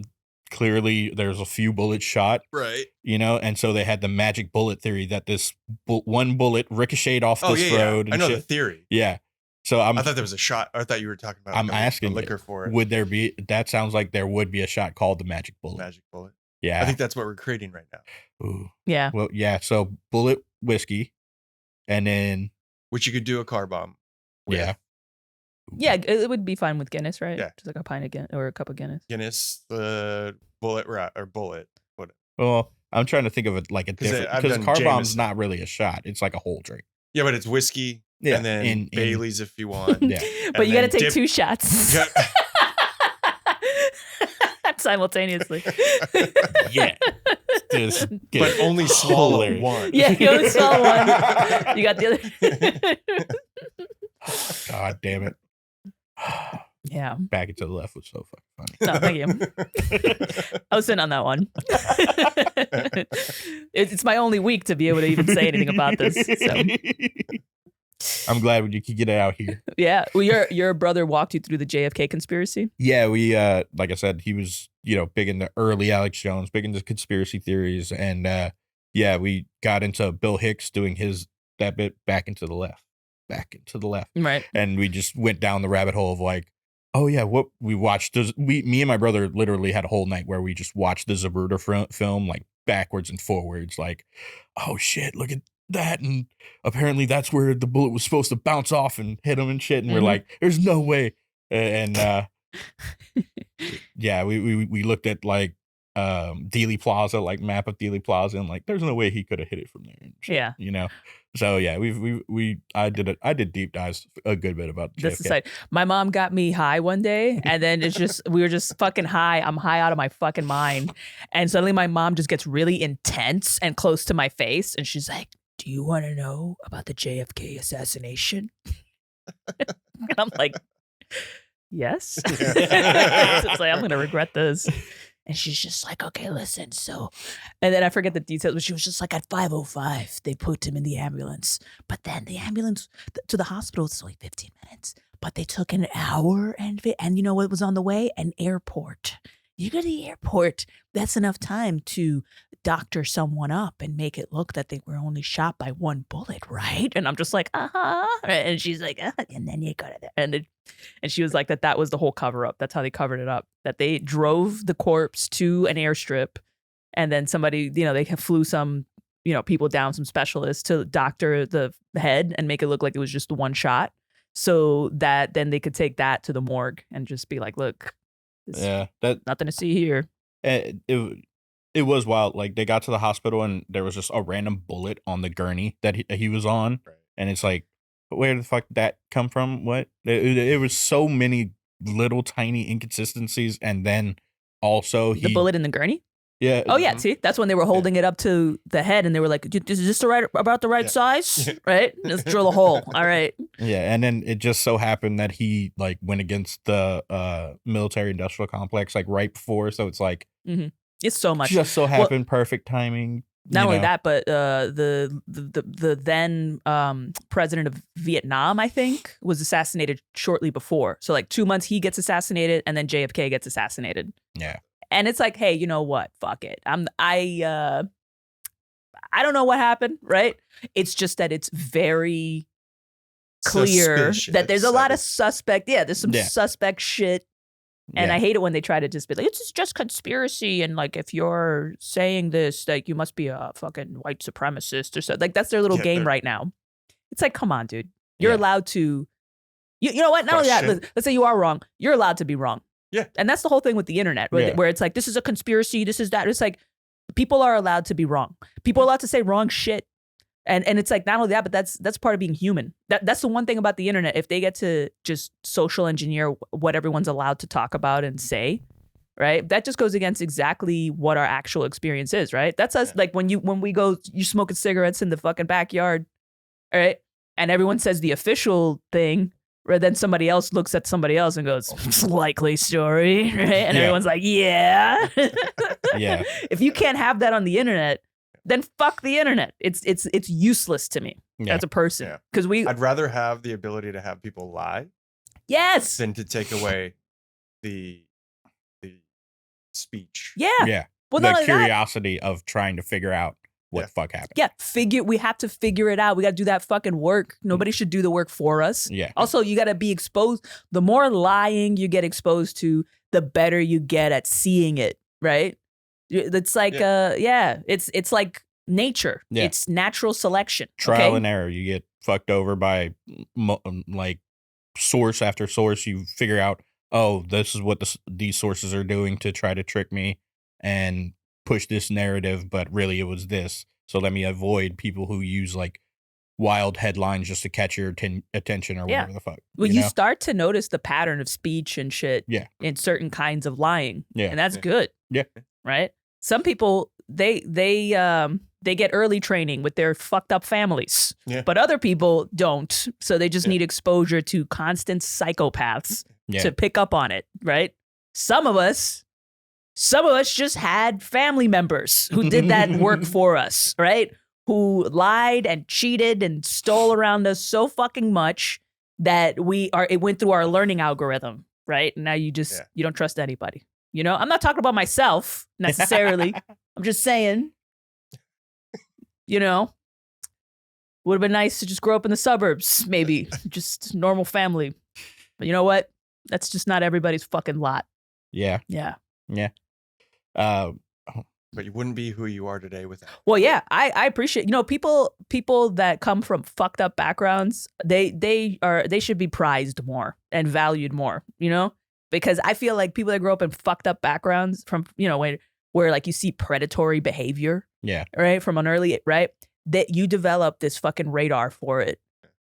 clearly there's a few bullets shot, right? You know, and so they had the magic bullet theory that this one bullet ricocheted off this road. I know the theory. Yeah. So I thought there was a shot. I thought you were talking about. I'm asking liquor for it. Would there be? That sounds like there would be a shot called the magic bullet. Magic bullet. Yeah, I think that's what we're creating right now. Ooh. Yeah. Well, yeah. So bullet whiskey, and then which you could do a car bomb with. Yeah. Yeah, it would be fine with Guinness, right? Yeah, just like a pint of Guinness or a cup of Guinness. Guinness, the bullet or bullet. What? Well, I'm trying to think of it like a different, because car bomb's not really a shot. It's like a whole drink. Yeah, but it's whiskey. Yeah, and then Bailey's if you want. Yeah, but you got to take 2 shots simultaneously. Yeah, but only swallow one. Yeah, you only swallow one. You got the other. God damn it. Yeah. Back into the left was so fucking funny. No, thank you. I was sitting on that one. It's my only week to be able to even say anything about this. So. I'm glad when you could get it out here. Yeah. Well, your brother walked you through the JFK conspiracy? Yeah, we like I said, he was, big into early Alex Jones, big into conspiracy theories, and we got into Bill Hicks doing that bit back into the left. Right. And we just went down the rabbit hole of like, oh yeah, what we watched. Me and my brother literally had a whole night where we just watched the Zapruder film like backwards and forwards. Like, oh shit, look at that, and apparently that's where the bullet was supposed to bounce off and hit him and shit. And we're like, there's no way. And yeah, we looked at like Dealey Plaza, like map of Dealey Plaza, and like there's no way he could have hit it from there. And shit, yeah, So yeah, I did deep dives a good bit about this society. My mom got me high one day, and then we were just fucking high. I'm high out of my fucking mind, and suddenly my mom just gets really intense and close to my face, and she's like, "Do you want to know about the JFK assassination?" And I'm like, "Yes." It's like, I'm gonna regret this. And she's just like, okay, listen. So, and then I forget the details, but she was just like, at 5:05, they put him in the ambulance. But then the ambulance to the hospital is only 15 minutes. But they took an hour, and you know what was on the way? An airport. You go to the airport, that's enough time to doctor someone up and make it look that they were only shot by one bullet, right? And I'm just like, and she's like, and then you go to there. And she was like, that was the whole cover up. That's how they covered it up. That they drove the corpse to an airstrip, and then somebody, they flew some, people down, some specialists to doctor the head and make it look like it was just the one shot, so that then they could take that to the morgue and just be like, look, nothing to see here. It was wild. Like they got to the hospital and there was just a random bullet on the gurney that he was on, right. And it's like, where the fuck did that come from? What? It was so many little tiny inconsistencies, and then also the bullet in the gurney. Yeah. Oh yeah, see, that's when they were holding it up to the head, and they were like, "Is this about the right size? Right? Let's drill a hole. All right." Yeah, and then it just so happened that he like went against the military-industrial complex like right before, so it's like it's so much. Just so happened, perfect timing. Not only that, but the then president of Vietnam, I think, was assassinated shortly before. So like 2 months he gets assassinated, and then JFK gets assassinated. Yeah. And it's like, hey, you know what? Fuck it. I don't know what happened, right? It's just that it's very clear that there's a lot of suspect. Yeah, there's some suspect shit. And I hate it when they try to just be like, it's just conspiracy. And like, if you're saying this, like, you must be a fucking white supremacist or something. Like, that's their little game right now. It's like, come on, dude. You're allowed to, you know what? Not only that, let's say you are wrong. You're allowed to be wrong. Yeah. And that's the whole thing with the internet, where it's like, this is a conspiracy, this is that. It's like, people are allowed to be wrong. People are allowed to say wrong shit. And it's like, not only that, but that's part of being human. That's the one thing about the internet. If they get to just social engineer what everyone's allowed to talk about and say, right? That just goes against exactly what our actual experience is, right? That's us. Like when we go, you smoking cigarettes in the fucking backyard, right? And everyone says the official thing, or then somebody else looks at somebody else and goes, "It's a likely story," right? And everyone's like, "Yeah." Yeah. If you can't have that on the internet, then fuck the internet. It's useless to me as a person. Because I'd rather have the ability to have people lie. Yes. Than to take away the speech. Yeah. Yeah. Well, the curiosity of trying to figure out what the fuck happened. Yeah. We have to figure it out. We got to do that fucking work. Nobody should do the work for us. Yeah. Also, you got to be exposed. The more lying you get exposed to, the better you get at seeing it, right? It's like, it's like nature. Yeah. It's natural selection. Trial and error. You get fucked over by like source after source. You figure out, oh, this is what these sources are doing to try to trick me and push this narrative, but really it was this. So let me avoid people who use like wild headlines just to catch your attention or whatever the fuck. Well, you start to notice the pattern of speech and shit in certain kinds of lying. Yeah. And that's good. Yeah. Right? Some people, they get early training with their fucked up families. Yeah. But other people don't. So they just need exposure to constant psychopaths to pick up on it, right? Some of us just had family members who did that work for us, right? Who lied and cheated and stole around us so fucking much that it went through our learning algorithm, right? And now you don't trust anybody. You know, I'm not talking about myself necessarily. I'm just saying, you know, would have been nice to just grow up in the suburbs, maybe just normal family. But you know what? That's just not everybody's fucking lot. Yeah. Yeah. Yeah. But you wouldn't be who you are today without. Well, yeah, I appreciate, you know, people that come from fucked up backgrounds, they should be prized more and valued more, you know, because I feel like people that grow up in fucked up backgrounds from, you know, where like you see predatory behavior, right, from an early, right, that you develop this fucking radar for it.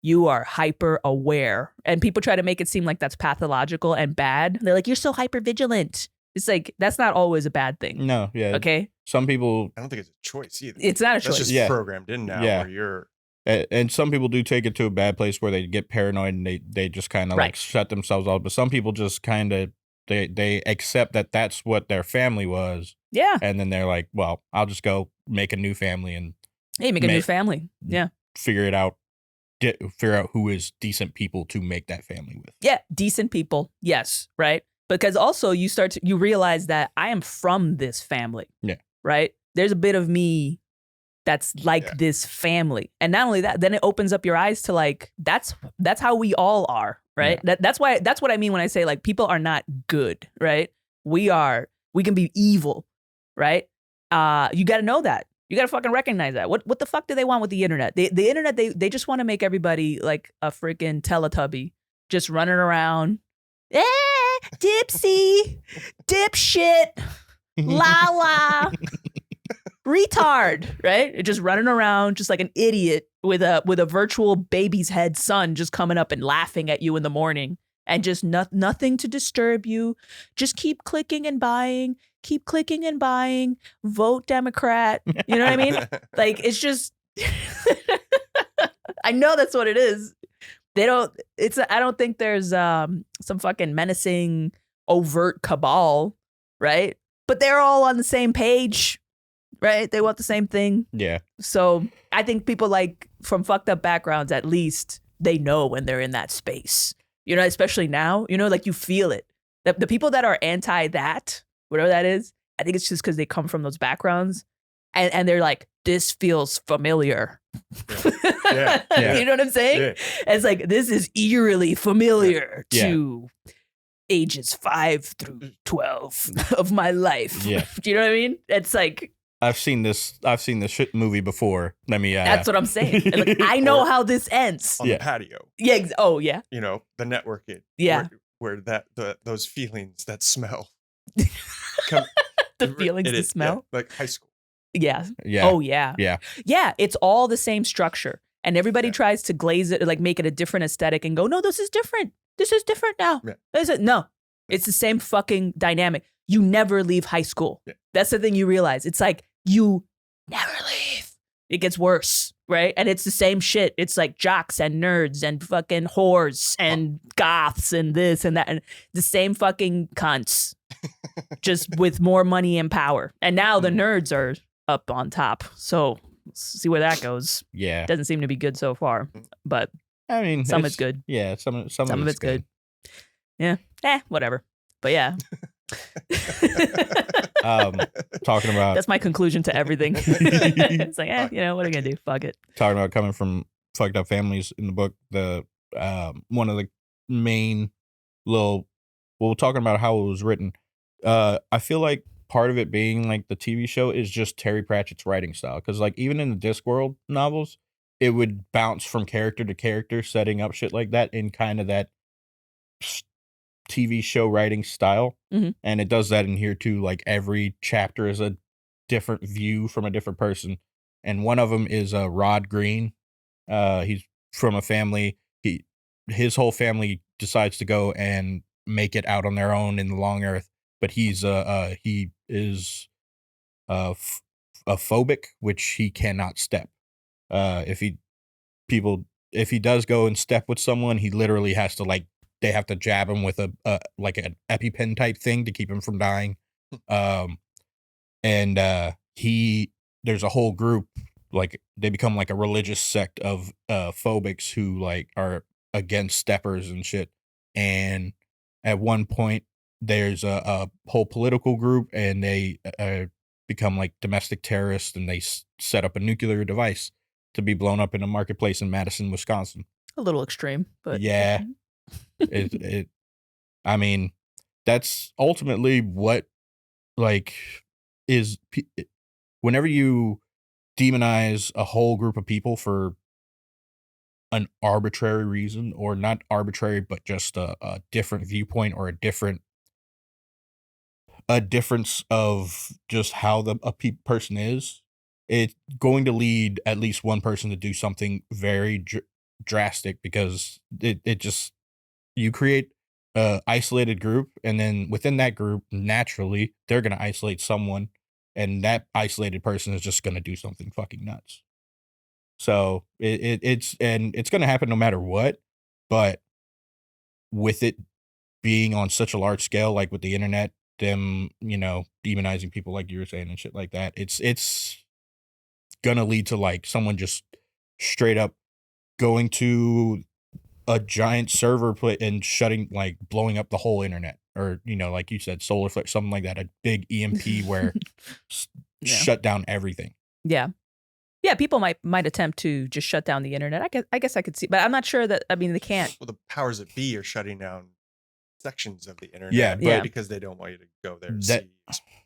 You are hyper aware, and people try to make it seem like that's pathological and bad. They're like, you're so hyper vigilant. It's like, that's not always a bad thing. No, yeah. Okay? Some people... I don't think it's a choice either. It's not a choice. That's just programmed in now where you're... And some people do take it to a bad place where they get paranoid and they just kind of like shut themselves off. But some people just kind of, they accept that that's what their family was. Yeah. And then they're like, well, I'll just go make a new family and... Hey, make a new family. Yeah. Figure out who is decent people to make that family with. Yeah, decent people. Yes, right? Because also you realize that I am from this family. Yeah. Right? There's a bit of me that's like this family. And not only that, then it opens up your eyes to like, that's how we all are, right? Yeah. That's what I mean when I say like people are not good, right? We can be evil, right? You got to know that. You got to fucking recognize that. What the fuck do they want with the internet? The internet, they just want to make everybody like a freaking Teletubby just running around. Dipsy, dipshit, la la, retard, right? Just running around just like an idiot with a virtual baby's head son just coming up and laughing at you in the morning and just nothing to disturb you. Just keep clicking and buying. Keep clicking and buying. Vote Democrat. You know what I mean? Like, it's just, I know that's what it is. I don't think there's some fucking menacing, overt cabal, right? But they're all on the same page, right? They want the same thing. Yeah. So I think people like from fucked up backgrounds, at least they know when they're in that space, you know, especially now, you know, like you feel it. The people that are anti that, whatever that is, I think it's just because they come from those backgrounds and they're like, this feels familiar. Yeah. You know what I'm saying? Yeah. It's like, this is eerily familiar to ages 5 through 12 of my life. Yeah. Do you know what I mean? It's like, I've seen this shit movie before. Let me. That's what I'm saying. Like, I know how this ends. On the patio. Yeah. Oh, yeah. You know, the networking. Yeah. Where those feelings, that smell. The feelings, the smell. Yeah, like high school. Yeah. Yeah. Oh, yeah. Yeah. Yeah. It's all the same structure. And everybody tries to glaze it, like make it a different aesthetic and go, no, this is different. This is different now. Yeah. No, it's the same fucking dynamic. You never leave high school. Yeah. That's the thing you realize. It's like, you never leave. It gets worse, right? And it's the same shit. It's like jocks and nerds and fucking whores and goths and this and that. And the same fucking cunts, just with more money and power. And now the nerds are up on top. So see where that goes. Yeah. Doesn't seem to be good so far. But I mean, some is good. Yeah, some of it's good. Yeah. Whatever. But yeah. Talking about, that's my conclusion to everything. It's like, you know, what are you gonna do? Fuck it. Talking about coming from fucked up families in the book, the one of the main talking about how it was written. I feel like part of it being like the TV show is just Terry Pratchett's writing style, because like even in the Discworld novels, it would bounce from character to character, setting up shit like that in kind of that TV show writing style. And it does that in here too. Like every chapter is a different view from a different person, and one of them is Rod Green. He's from a family. His whole family decides to go and make it out on their own in the long earth, but he is phobic, which he cannot step. If he does go and step with someone, he literally has to they have to jab him with a like an EpiPen type thing to keep him from dying. And there's a whole group, like they become like a religious sect of phobics who like are against steppers and shit. And at one point there's a whole political group, and they become like domestic terrorists, and they set up a nuclear device to be blown up in a marketplace in Madison, Wisconsin. A little extreme, but yeah. I mean, that's ultimately what like is whenever you demonize a whole group of people for an arbitrary reason, or not arbitrary, but just a different viewpoint, or a difference of just how a person is, it's going to lead at least one person to do something very drastic, because it just, you create a isolated group, and then within that group, naturally, they're going to isolate someone, and that isolated person is just going to do something fucking nuts. So it's going to happen no matter what, but with it being on such a large scale, like with the internet, them, you know, demonizing people like you were saying and shit like that, it's going to lead to like someone just straight up going to a giant server and shutting, like blowing up the whole internet, or, you know, like you said, solar flare, something like that, a big EMP where shut down everything. Yeah. People might attempt to just shut down the internet. I guess I could see, but I'm not sure that, I mean, they can't. Well, the powers that be are shutting down sections of the internet. Yeah, because they don't want you to go there and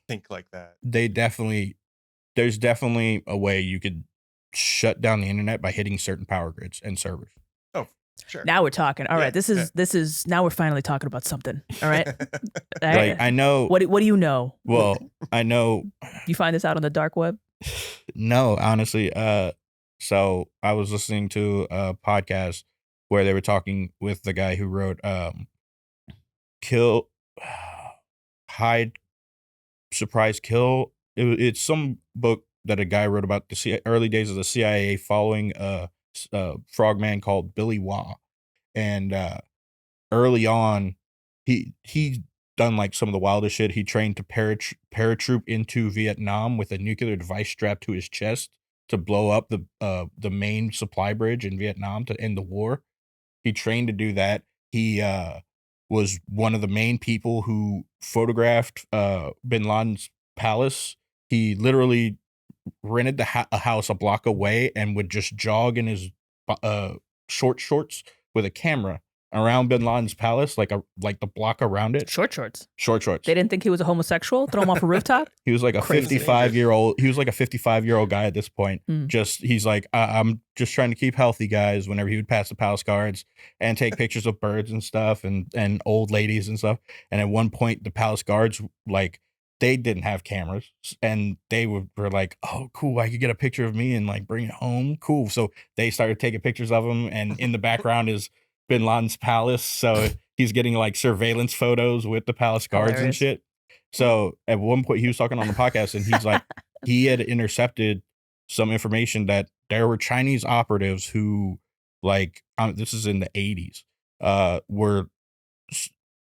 think like that. There's definitely a way you could shut down the internet by hitting certain power grids and servers. Oh, sure. Now we're talking. All right, this is now we're finally talking about something. All right. Like, I know. What do you know? Well, I know. You find this out on the dark web? No, honestly. So I was listening to a podcast where they were talking with the guy who wrote kill, hide, surprise, kill. It's some book that a guy wrote about the early days of the CIA following a frogman called Billy Wah. And early on, he done like some of the wildest shit. He trained to paratroop into Vietnam with a nuclear device strapped to his chest to blow up the main supply bridge in Vietnam to end the war. He trained to do that. He was one of the main people who photographed Bin Laden's palace. He literally rented a house a block away and would just jog in his short shorts with a camera around Bin Laden's palace, like the block around it. Short shorts. They didn't think he was a homosexual. Throw him off a rooftop. He was like a 55-year-old. He was like a 55-year-old guy at this point. He's like, I'm just trying to keep healthy, guys. Whenever he would pass the palace guards and take pictures of birds and stuff and old ladies and stuff. And at one point, the palace guards, like, they didn't have cameras, and they were like, oh, cool, I could get a picture of me and like bring it home. Cool. So they started taking pictures of him, and in the background is Bin Laden's palace. So he's getting like surveillance photos with the palace guards and shit. So at one point he was talking on the podcast, and he's like, he had intercepted some information that there were Chinese operatives who, like, this is in the 80s, were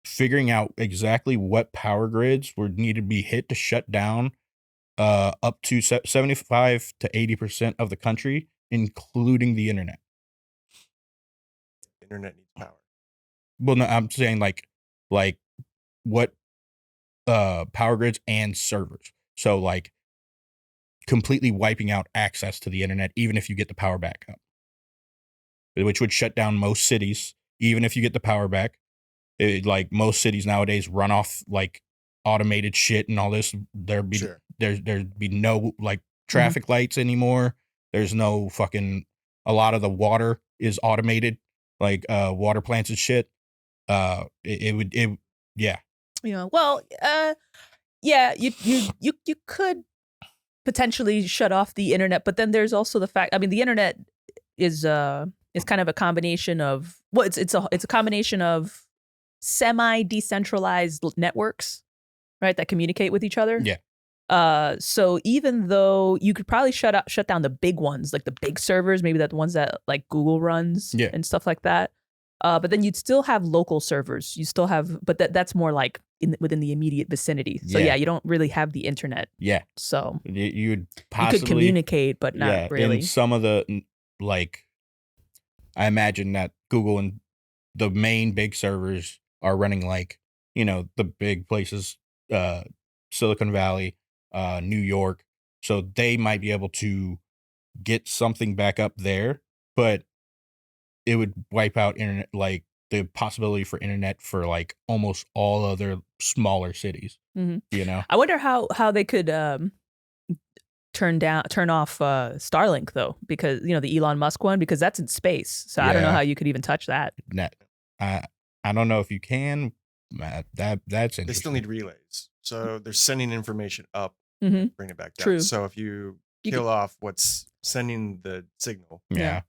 figuring out exactly what power grids were needed to be hit to shut down up to 75 to 80% of the country, including the internet. Internet needs power. Well, no, I'm saying like what power grids and servers. So like completely wiping out access to the internet, even if you get the power back up, which would shut down most cities, even if you get the power back. Like most cities nowadays run off like automated shit and all this. There'd be no like traffic lights anymore. There's no fucking, a lot of the water is automated, like water plants and shit. Yeah. Well, you could potentially shut off the internet, but then there's also the fact, I mean, the internet is kind of a combination of, well, it's a combination of semi-decentralized networks, right, that communicate with each other. Yeah. So even though you could probably shut down the big ones, like the big servers, maybe the ones that like Google runs and stuff like that. But then you'd still have local servers. You still have, but that's more like within the immediate vicinity. So yeah, you don't really have the internet. Yeah. So you could communicate, but not really. In some of the, like, I imagine that Google and the main big servers are running like, the big places, Silicon Valley, New York. So they might be able to get something back up there, but it would wipe out internet, like the possibility for internet for like almost all other smaller cities. I wonder how they could turn off Starlink though, because the Elon Musk one, because that's in space. So I don't know how you could even touch that. I don't know if you can. That's interesting. They still need relays, so they're sending information up, bring it back down. True. So if you kill off what's sending the signal, then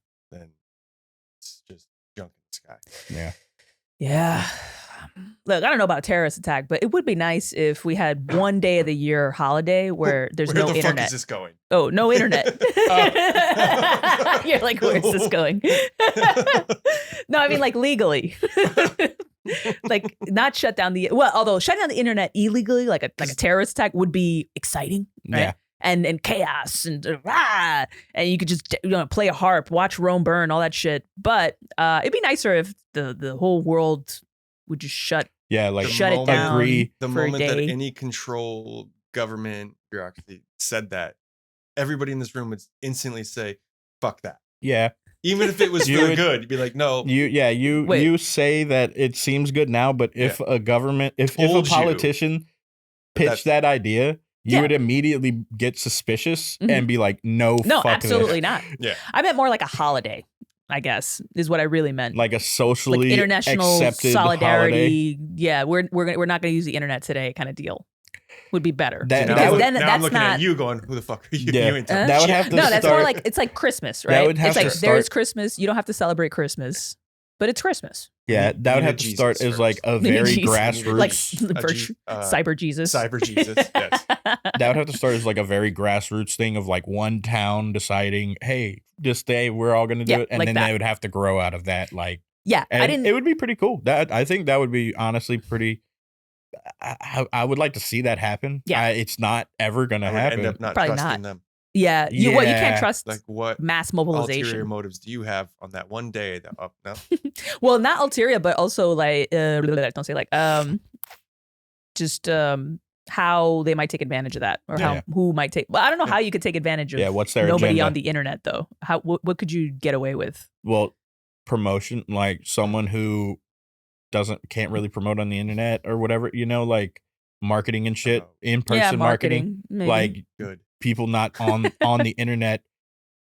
it's just junk in the sky. Yeah. Look, I don't know about a terrorist attack, but it would be nice if we had one day of the year holiday where there's no internet. Where the fuck is this going? Oh, no internet. You're like, where's this going? No, I mean like legally. Like not shut down although shutting down the internet illegally, like a terrorist attack would be exciting, right? Yeah. And chaos and you could just play a harp, watch Rome burn, all that shit. But it'd be nicer if the whole world would just shut it down. The moment that any control government bureaucracy said that, everybody in this room would instantly say, "Fuck that." Yeah. Even if it was for good, you'd be like, "No." You say that it seems good now, but if a government, if a politician pitched that idea, you would immediately get suspicious and be like, no, fuck absolutely this. not. Yeah. I meant more like a holiday, I guess, is what I really meant. Like a socially like international accepted solidarity. holiday. Yeah, we're not going to use the internet today kind of deal. Would be better. Now I'm looking at you going, who the fuck are you? Yeah. You ain't that would have to that's more like, it's like Christmas, right? That would have it's like to there's Christmas. You don't have to celebrate Christmas. but it's Christmas. Yeah, that would have to start as like a very grassroots, like Cyber Jesus. Cyber Jesus. Yes. That would have to start as like a very grassroots thing of like one town deciding, hey, this day we're all going to do it, and like then they would have to grow out of that. Like, it would be pretty cool. That I think that would be honestly pretty. I would like to see that happen. Yeah, it's not ever going to happen. End up not Probably trusting not. them. Yeah, you can't trust like what mass mobilization. Ulterior motives do you have on that one day? That no. Well, not ulterior, but also like don't say like just how they might take advantage of that, or who might take. Well, I don't know how you could take advantage of. What's their nobody agenda on the internet though? How what could you get away with? Well, promotion, like someone who can't really promote on the internet or whatever, like marketing and shit, in-person marketing, like good. People not on the internet,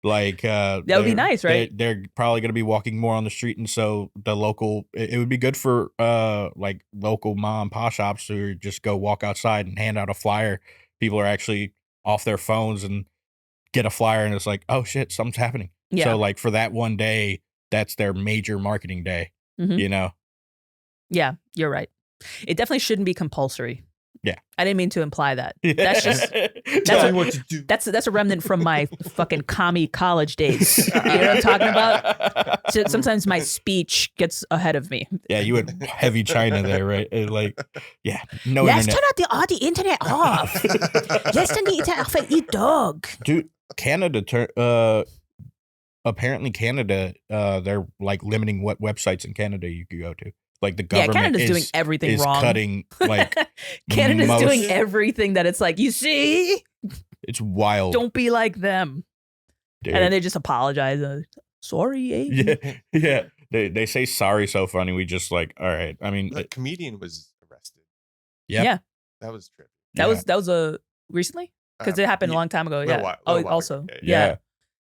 like that would be nice, right? They're probably going to be walking more on the street, and so the local, it would be good for like local mom and pop shops to just go walk outside and hand out a flyer. People are actually off their phones and get a flyer, and it's like, oh shit, something's happening. So like for that one day, that's their major marketing day. Yeah, you're right. It definitely shouldn't be compulsory. Yeah, I didn't mean to imply that. That's just what to do. That's a remnant from my fucking commie college days. You know what I'm talking about? So sometimes my speech gets ahead of me. Yeah, you went heavy China there, right? Like, no Let's internet. turn out the internet off. Let's turn the internet off and eat dog. Dude, Canada apparently Canada, they're like limiting what websites in Canada you can go to. Like the government Canada's doing everything wrong. Cutting like Canada's doing everything that it's like, you see? It's wild. Don't be like them. Dude. And then they just apologize. Sorry, eh? Yeah. They say sorry so funny. We just like, all right. I mean, the comedian was arrested. Yeah. That was trippy. That was recently? Because it happened a long time ago. Yeah. Also. Yeah.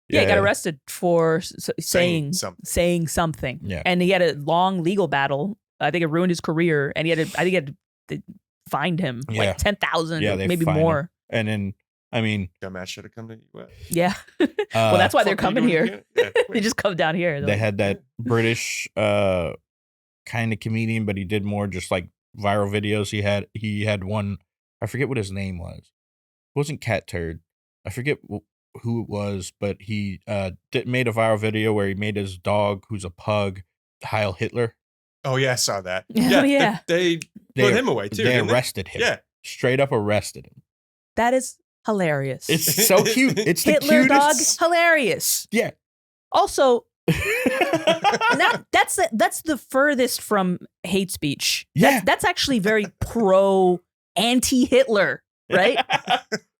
Yeah, he got arrested for saying something. Yeah. And he had a long legal battle. I think it ruined his career. And he had to find him like $10,000, maybe more. Him. And then, I mean, dumbass should have come to US. Yeah. Well, that's why they're coming here. They just come down here. They had that British kind of comedian, but he did more just like viral videos. He had one, I forget what his name was. It wasn't Cat Turd. I forget who it was, but he made a viral video where he made his dog, who's a pug, Heil Hitler. Oh yeah, I saw that. Yeah. They put him away too. They arrested him. Yeah, straight up arrested him. That is hilarious. It's so cute. It's the Hitler cutest dog, hilarious. Yeah. Also, that's the furthest from hate speech. Yeah, that's actually very anti-Hitler. Right?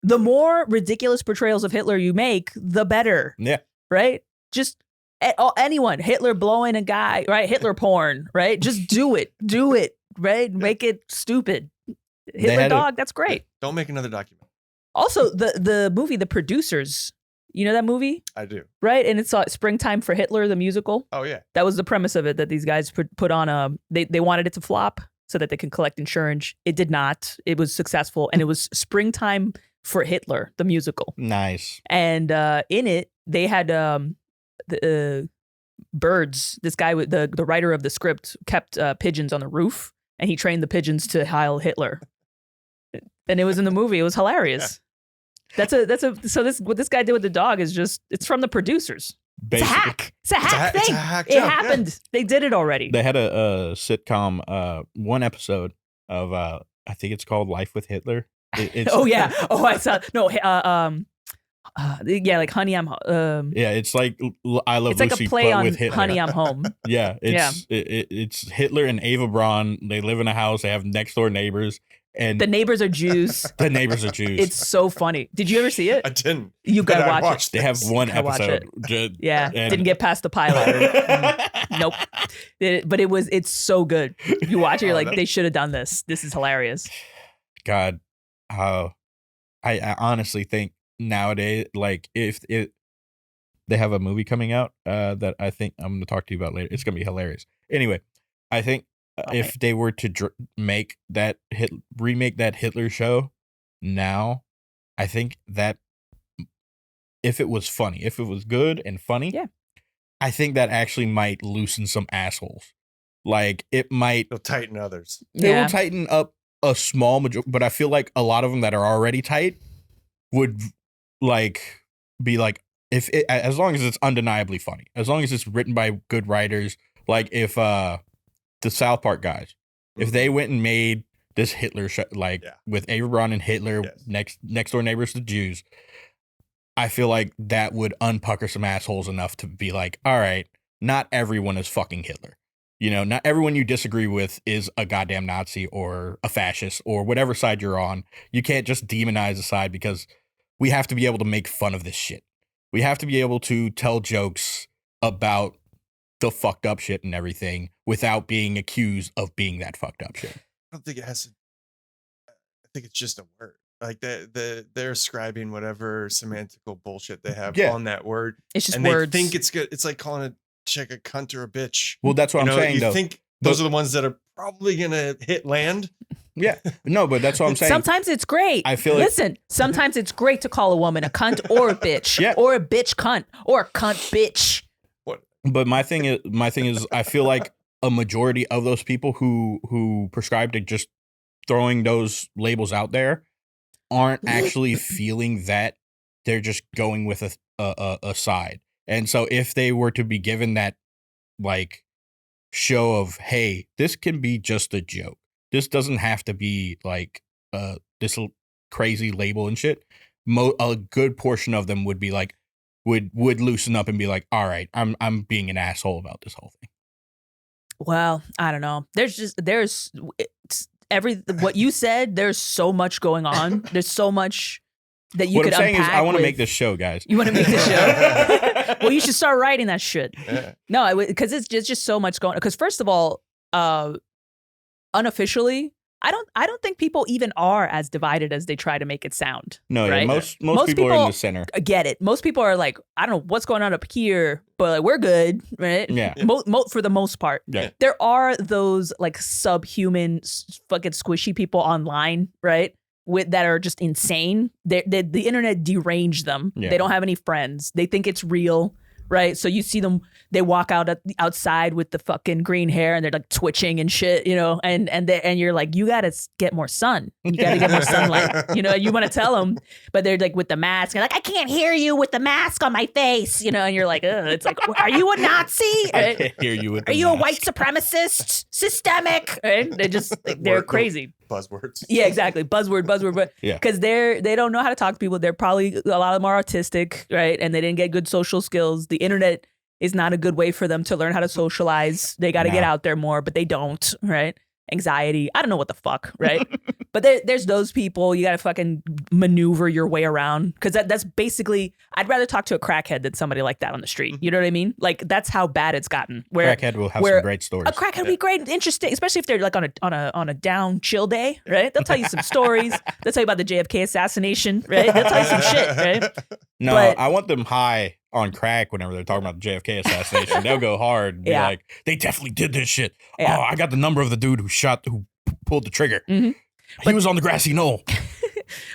The more ridiculous portrayals of Hitler you make, the better. Yeah. Right? Just anyone, Hitler blowing a guy, right? Hitler porn, right? Just do it. Do it, right? Make it stupid. Hitler dog, that's great. Don't make another document. Also, the movie, The Producers, you know that movie? I do. Right? And it's Springtime for Hitler, the musical. Oh, yeah. That was the premise of it, that these guys put on they wanted it to flop so that they can collect insurance. It did not. It was successful, and it was Springtime for Hitler, the musical. Nice. And in it, they had the birds. This guy, the writer of the script, kept pigeons on the roof, and he trained the pigeons to Heil Hitler. And it was in the movie. It was hilarious. Yeah. So what this guy did with the dog is it's from The Producers. Basically. It's a hack. It's a hack thing. It happened. Yeah. They did it already. They had a sitcom, one episode of I think it's called Life with Hitler. Oh yeah. Oh, I saw. No. Yeah, like Honey, I'm. Yeah, it's like I Love Lucy. It's like a play on with Hitler. Honey, I'm Home. Yeah, it's Hitler and Ava Braun. They live in a house. They have next door neighbors. And the neighbors are Jews. It's so funny. Did you ever see it? I didn't. You gotta watch it. They have one episode. Didn't get past the pilot. Nope. But it's so good. You watch it, you're like, they should have done this. This is hilarious. God, I honestly think nowadays, like if they have a movie coming out that I think I'm going to talk to you about later, it's going to be hilarious. Anyway, I think if they were to remake that Hitler show now, I think that if it was funny, if it was good and funny, I think that actually might loosen some assholes. Like it might. They'll tighten others. It will tighten up a small majority, but I feel like a lot of them that are already tight would like be like, if it, as long as it's undeniably funny, as long as it's written by good writers, like if the South Park guys, if they went and made this Hitler show, like with Abraham and Hitler, next door neighbors to Jews, I feel like that would unpucker some assholes enough to be like, all right, not everyone is fucking Hitler. You know, not everyone you disagree with is a goddamn Nazi or a fascist or whatever side you're on. You can't just demonize a side, because we have to be able to make fun of this shit. We have to be able to tell jokes about the fucked up shit and everything without being accused of being that fucked up shit. I don't think it has to. I think it's just a word. Like they're ascribing whatever semantical bullshit they have on that word. It's just and words. They think it's good. It's like calling a chick a cunt or a bitch. Well, that's what I'm saying. You think those are the ones that are probably gonna hit land. Yeah, no, but that's what I'm saying. Sometimes it's great. I feel Listen, sometimes it's great to call a woman a cunt or a bitch, or a bitch cunt, or a cunt bitch. What? But my thing is, I feel like a majority of those people who prescribe to just throwing those labels out there aren't actually feeling that. They're just going with a side. And so if they were to be given that like show of, hey, this can be just a joke. This doesn't have to be like this crazy label and shit. A good portion of them would be like, would loosen up and be like, all right, I'm being an asshole about this whole thing. Well, I don't know. There's what you said. There's so much going on. There's so much that you could unpack. What I'm saying is, I want to make this show, guys. You want to make this show? Well, you should start writing that shit. Yeah. No, because it's just so much going on. Because first of all, unofficially, I don't think people even are as divided as they try to make it sound. No, right? Yeah, most people are in the center. Get it. Most people are like, I don't know what's going on up here, but like, we're good, right? Yeah. For the most part. Yeah. There are those like subhuman, fucking squishy people online, right? That are just insane. The internet deranged them. Yeah. They don't have any friends. They think it's real. Right. So you see them, they walk outside with the fucking green hair and they're like twitching and shit, you know, and you're like, you got to get more sun. You got to get more sunlight. You know, you want to tell them, but they're like with the mask and like, I can't hear you with the mask on my face, you know, and you're like, ugh. It's like, are you a Nazi? I can't hear you with the Are you mask. a white supremacist? Systemic? Right? They're crazy. Buzzwords. Yeah, exactly. Buzzword. But because they don't know how to talk to people. They're probably, a lot of them are autistic, right? And they didn't get good social skills. The internet is not a good way for them to learn how to socialize. They got to get out there more, but they don't, right? Anxiety. I don't know what the fuck, right? But there's those people. You got to fucking maneuver your way around, because that's basically, I'd rather talk to a crackhead than somebody like that on the street. You know what I mean? Like, that's how bad it's gotten. Crackhead will have some great stories. A crackhead would be great, interesting, especially if they're like on a down chill day, right? They'll tell you some stories. They'll tell you about the JFK assassination, right? They'll tell you some shit, right? No, I want them high on crack whenever they're talking about the JFK assassination. They'll go hard and be like, they definitely did this shit. Yeah. Oh, I got the number of the dude who pulled the trigger. Mm-hmm. He was on the grassy knoll.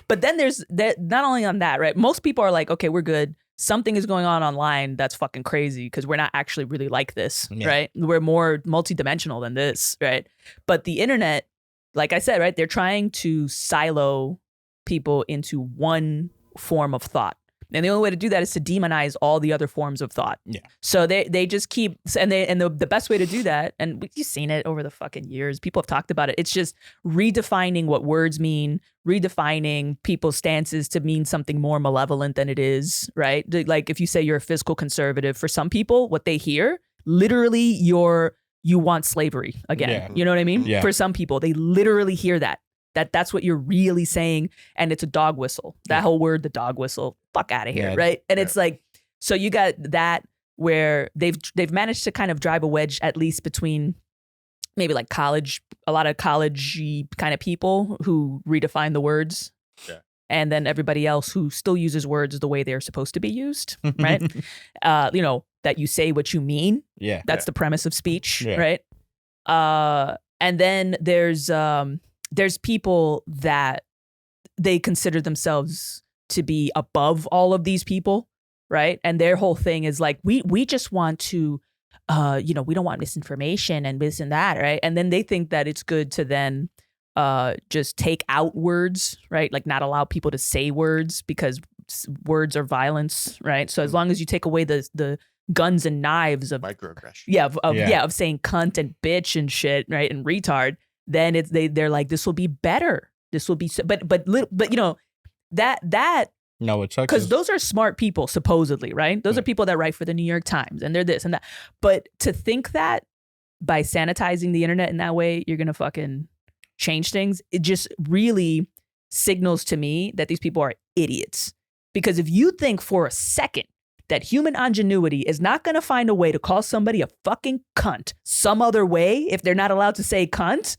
But then there's not only on that, right? Most people are like, okay, we're good. Something is going on online that's fucking crazy, because we're not actually really like this, right? We're more multidimensional than this, right? But the internet, like I said, right, they're trying to silo people into one form of thought. And the only way to do that is to demonize all the other forms of thought. Yeah. So they just keep, and the best way to do that, and you've seen it over the fucking years, people have talked about it. It's just redefining what words mean, redefining people's stances to mean something more malevolent than it is, right? Like if you say you're a fiscal conservative, for some people, what they hear, literally you want slavery again. Yeah. You know what I mean? Yeah. For some people, they literally hear that. That's what you're really saying, and it's a dog whistle. That whole word, the dog whistle, fuck out of here, right? And it's like, so you got that where they've managed to kind of drive a wedge, at least between maybe like a lot of college-y kind of people who redefine the words, and then everybody else who still uses words the way they're supposed to be used, right? You know, that you say what you mean. Yeah, that's the premise of speech, right? And then there's people that they consider themselves to be above all of these people, right? And their whole thing is like, we just want to, we don't want misinformation and this and that, right? And then they think that it's good to then just take out words, right? Like not allow people to say words because words are violence, right? So as long as you take away the guns and knives of microaggression, of saying cunt and bitch and shit, right, and retard, then they're like, this will be better. This will be but that no, it's because those are smart people supposedly, right? Those are people that write for the New York Times and they're this and that. But to think that by sanitizing the internet in that way, you're gonna fucking change things, it just really signals to me that these people are idiots. Because if you think for a second that human ingenuity is not going to find a way to call somebody a fucking cunt some other way if they're not allowed to say cunt,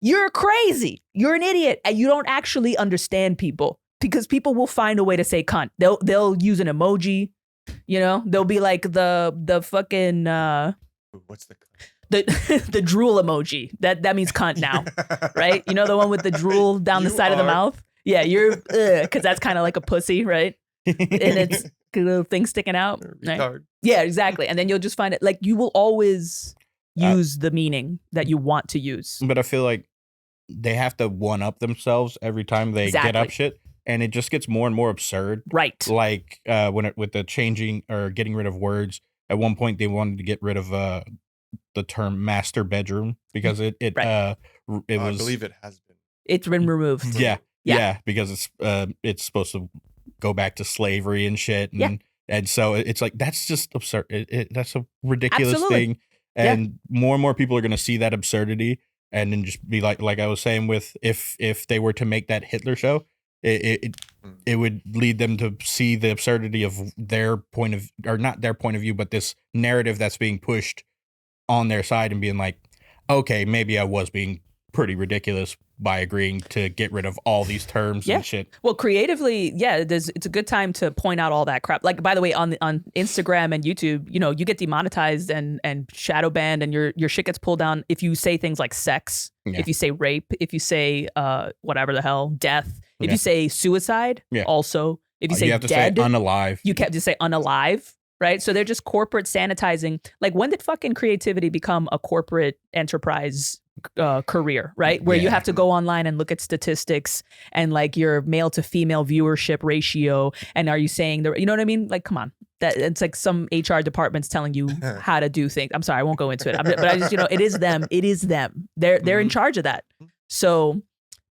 you're crazy. You're an idiot. And you don't actually understand people, because people will find a way to say cunt. They'll use an emoji, they'll be like the fucking what's the cunt? The drool emoji. That means cunt now, right? The one with the drool down the side of the mouth. Yeah, you're because that's kind of like a pussy, right? And it's a little thing sticking out. Right? Yeah, exactly. And then you'll just find it like you will always use the meaning that you want to use. But I feel like they have to one up themselves every time they get up shit, and it just gets more and more absurd. Right. Like with the changing or getting rid of words. At one point, they wanted to get rid of the term master bedroom because it was. I believe it has been. It's been removed. Yeah, because it's supposed to go back to slavery and shit, and so it's like that's just absurd. That's a ridiculous thing, and more people are going to see that absurdity, and then just be like I was saying with if they were to make that Hitler show, it would lead them to see the absurdity of their point of, or not their point of view, but this narrative that's being pushed on their side and being like, okay, maybe I was being pretty ridiculous by agreeing to get rid of all these terms and shit. Well, creatively, it's a good time to point out all that crap. Like, by the way, on Instagram and YouTube, you get demonetized and shadow banned, and your shit gets pulled down if you say things like sex, if you say rape, if you say whatever the hell, death, if you say suicide, also, if you say you have to dead, say unalive. You can't just say unalive. Right. So they're just corporate sanitizing. Like, when did fucking creativity become a corporate enterprise career, right? Where you have to go online and look at statistics and like your male to female viewership ratio. And are you saying you know what I mean? Like, come on. That it's like some HR department's telling you how to do things. I'm sorry, I won't go into it. But I just, it is them. It is them. They're in charge of that. So,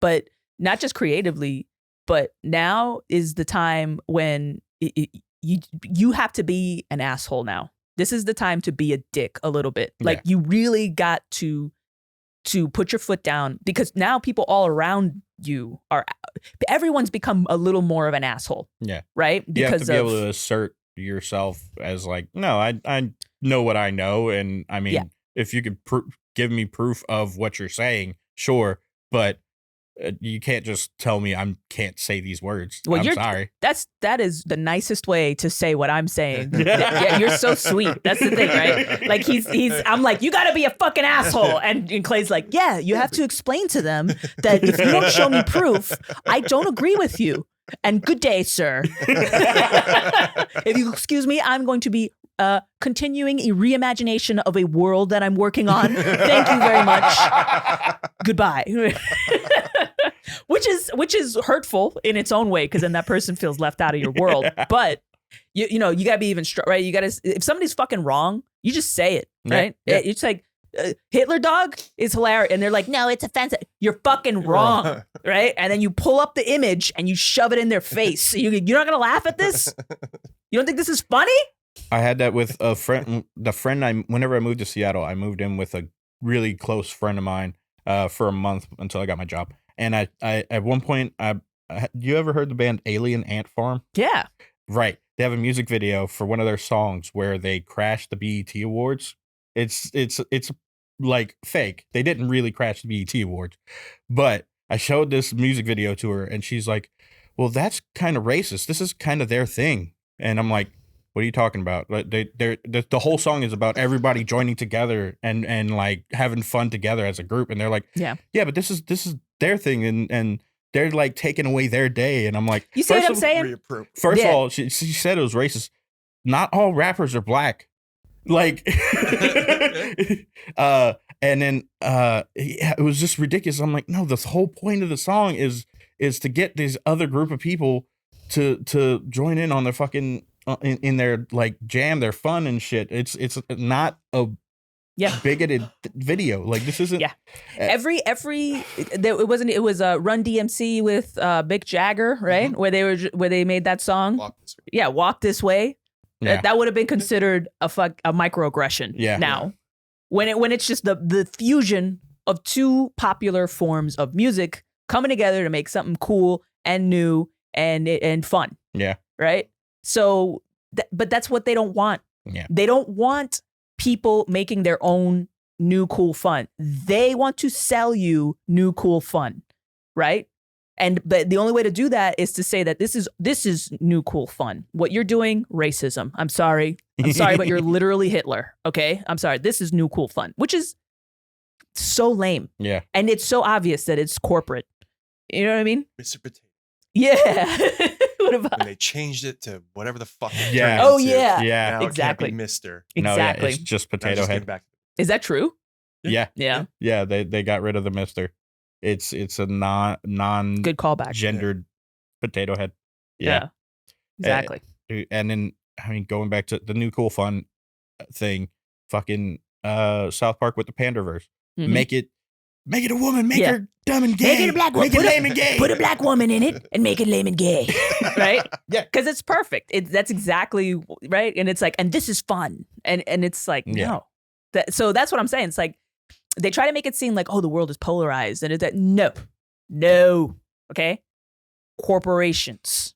but not just creatively, but now is the time when you have to be an asshole now. This is the time to be a dick a little bit. Like, you really got to put your foot down, because now people all around you everyone's become a little more of an asshole. Yeah. Right? Because you have to be able to assert yourself as like, no, I know what I know. And I mean, if you could give me proof of what you're saying, sure. But you can't just tell me I can't say these words. Well, I'm sorry. That is the nicest way to say what I'm saying. You're so sweet. That's the thing, right? Like I'm like, you gotta be a fucking asshole. And Clay's like, yeah, you have to explain to them that if you don't show me proof, I don't agree with you. And good day, sir. If you excuse me, I'm going to be continuing a reimagination of a world that I'm working on. Thank you very much. Goodbye. Which is hurtful in its own way, because then that person feels left out of your world. But you gotta be even right. You gotta, if somebody's fucking wrong, you just say it, right? It's like Hitler dog is hilarious, and they're like, no, it's offensive. You're fucking wrong, right? And then you pull up the image and you shove it in their face. You're not gonna laugh at this? You don't think this is funny? I had that with a friend. Whenever I moved to Seattle, I moved in with a really close friend of mine for a month until I got my job. And I at one point, you ever heard the band Alien Ant Farm? Yeah. Right. They have a music video for one of their songs where they crashed the BET Awards. It's like fake. They didn't really crash the BET Awards. But I showed this music video to her, and she's like, well, that's kind of racist. This is kind of their thing. And I'm like, what are you talking about? Like, the whole song is about everybody joining together and like having fun together as a group. And they're like, yeah, but this is their thing, and they're like taking away their day. And I'm like, you see what I'm saying? First of all, she said it was racist. not all rappers are black. Like, and then it was just ridiculous. I'm like, no, the whole point of the song is to get this other group of people to join in on their fucking in their like jam, their fun and shit. It's not a bigoted video. Like, this isn't. Yeah, it was Run DMC with Mick Jagger, right? Where they made that song. Walk This Way. Yeah. That would have been considered a microaggression. Yeah. Now, when it's just the fusion of two popular forms of music coming together to make something cool and new and fun. Yeah. Right. So, but that's what they don't want. Yeah. They don't want people making their own new cool fun. They want to sell you new cool fun. Right. But the only way to do that is to say that this is new cool fun. What you're doing, racism. I'm sorry, but you're literally Hitler. Okay, I'm sorry. This is new cool fun, which is so lame. Yeah, and it's so obvious that it's corporate. You know what I mean? Mr. Potato. Yeah. What about? And they changed it to whatever the fuck. Yeah. Oh yeah. Yeah. Now exactly. It can't be Mr. Exactly. No, yeah, it's just Potato Head. Is that true? Yeah. Yeah. Yeah. They got rid of the Mr. It's a non good callback gendered potato head. Yeah. Exactly. And then going back to the new cool fun thing, fucking South Park with the Pandaverse. Mm-hmm. Make it a woman, make her dumb and gay. Make it a black woman. Make it lame and gay. Put a black woman in it and make it lame and gay. Right? Yeah. Because it's perfect. That's exactly right. And it's like, and this is fun. And it's like, no. So that's what I'm saying. It's like, they try to make it seem like, oh, the world is polarized. And it's that, no. Okay? Corporations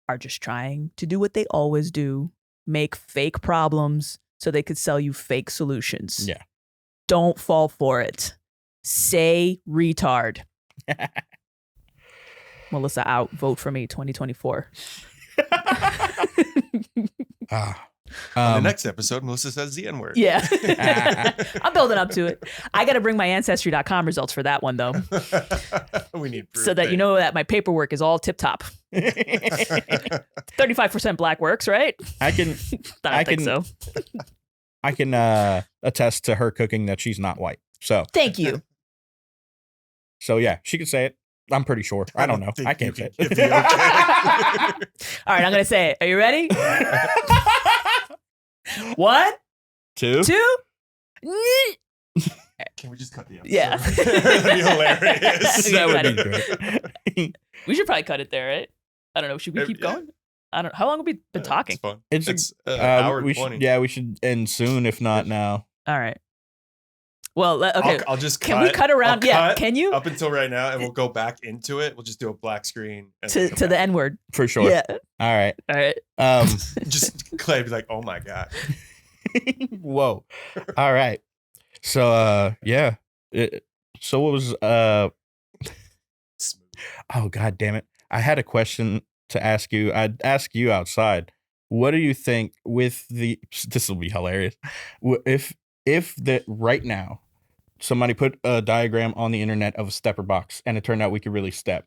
are just trying to do what they always do, make fake problems so they could sell you fake solutions. Yeah. Don't fall for it. Say retard. Melissa out. Vote for me 2024. On the next episode, Melissa says the N-word. Yeah. I'm building up to it. I got to bring my Ancestry.com results for that one, though. We need proof. So that you know that my paperwork is all tip-top. 35% black works, right? I think so. I can attest to her cooking that she's not white. So thank you. So yeah, she could say it. I'm pretty sure. I don't know. I can't say it. Okay. All right, I'm gonna say it. Are you ready? 1, 2. Can we just cut the episode? Yeah. That'd be hilarious. That would be great. We should probably cut it there, right? I don't know. Should we keep going? I don't know. How long have we been talking? It's fun. It's an hour and 20. We should end soon, if not now. All right. Well, okay. I'll just cut. Can we cut around? Yeah, can you? Up until right now, and we'll go back into it. We'll just do a black screen. To the N-word. For sure. Yeah. All right. Just Clay be like, oh my God. Whoa. All right. So, yeah. So what was, oh, God damn it. I had a question to ask you. I'd ask you outside. What do you think with this will be hilarious. If that right now, somebody put a diagram on the internet of a stepper box and it turned out we could really step.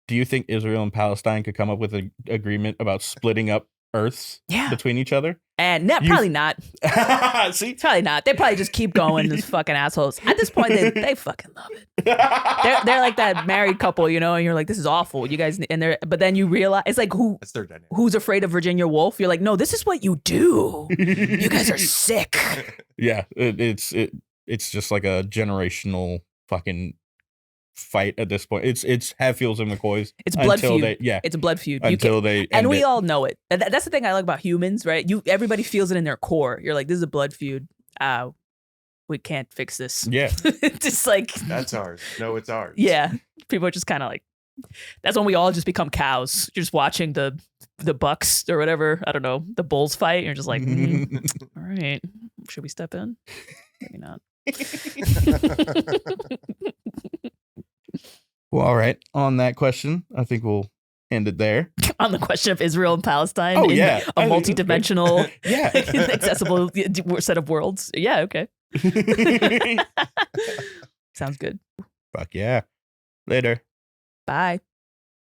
Do you think Israel and Palestine could come up with an agreement about splitting up Earths between each other? And probably not. See? Probably not. They probably just keep going, these fucking assholes. At this point, they fucking love it. They're like that married couple, and you're like, this is awful. You guys, but then you realize, it's like, that's their dynamic. Who's afraid of Virginia Woolf? You're like, no, this is what you do. You guys are sick. Yeah, it's just like a generational fucking fight at this point. It's Hatfields and McCoys. It's blood feud. It's a blood feud. And we all know it. That's the thing I like about humans, right? Everybody feels it in their core. You're like, this is a blood feud. We can't fix this. Yeah. Just like that's ours. No, it's ours. Yeah. People are just kind of like, that's when we all just become cows. You're just watching the bucks or whatever. I don't know, the bulls fight. And you're just like, all right, should we step in? Maybe not. Well, all right. On that question, I think we'll end it there. On the question of Israel and Palestine in a multi-dimensional, accessible set of worlds. Yeah, okay. Sounds good. Fuck yeah. Later. Bye.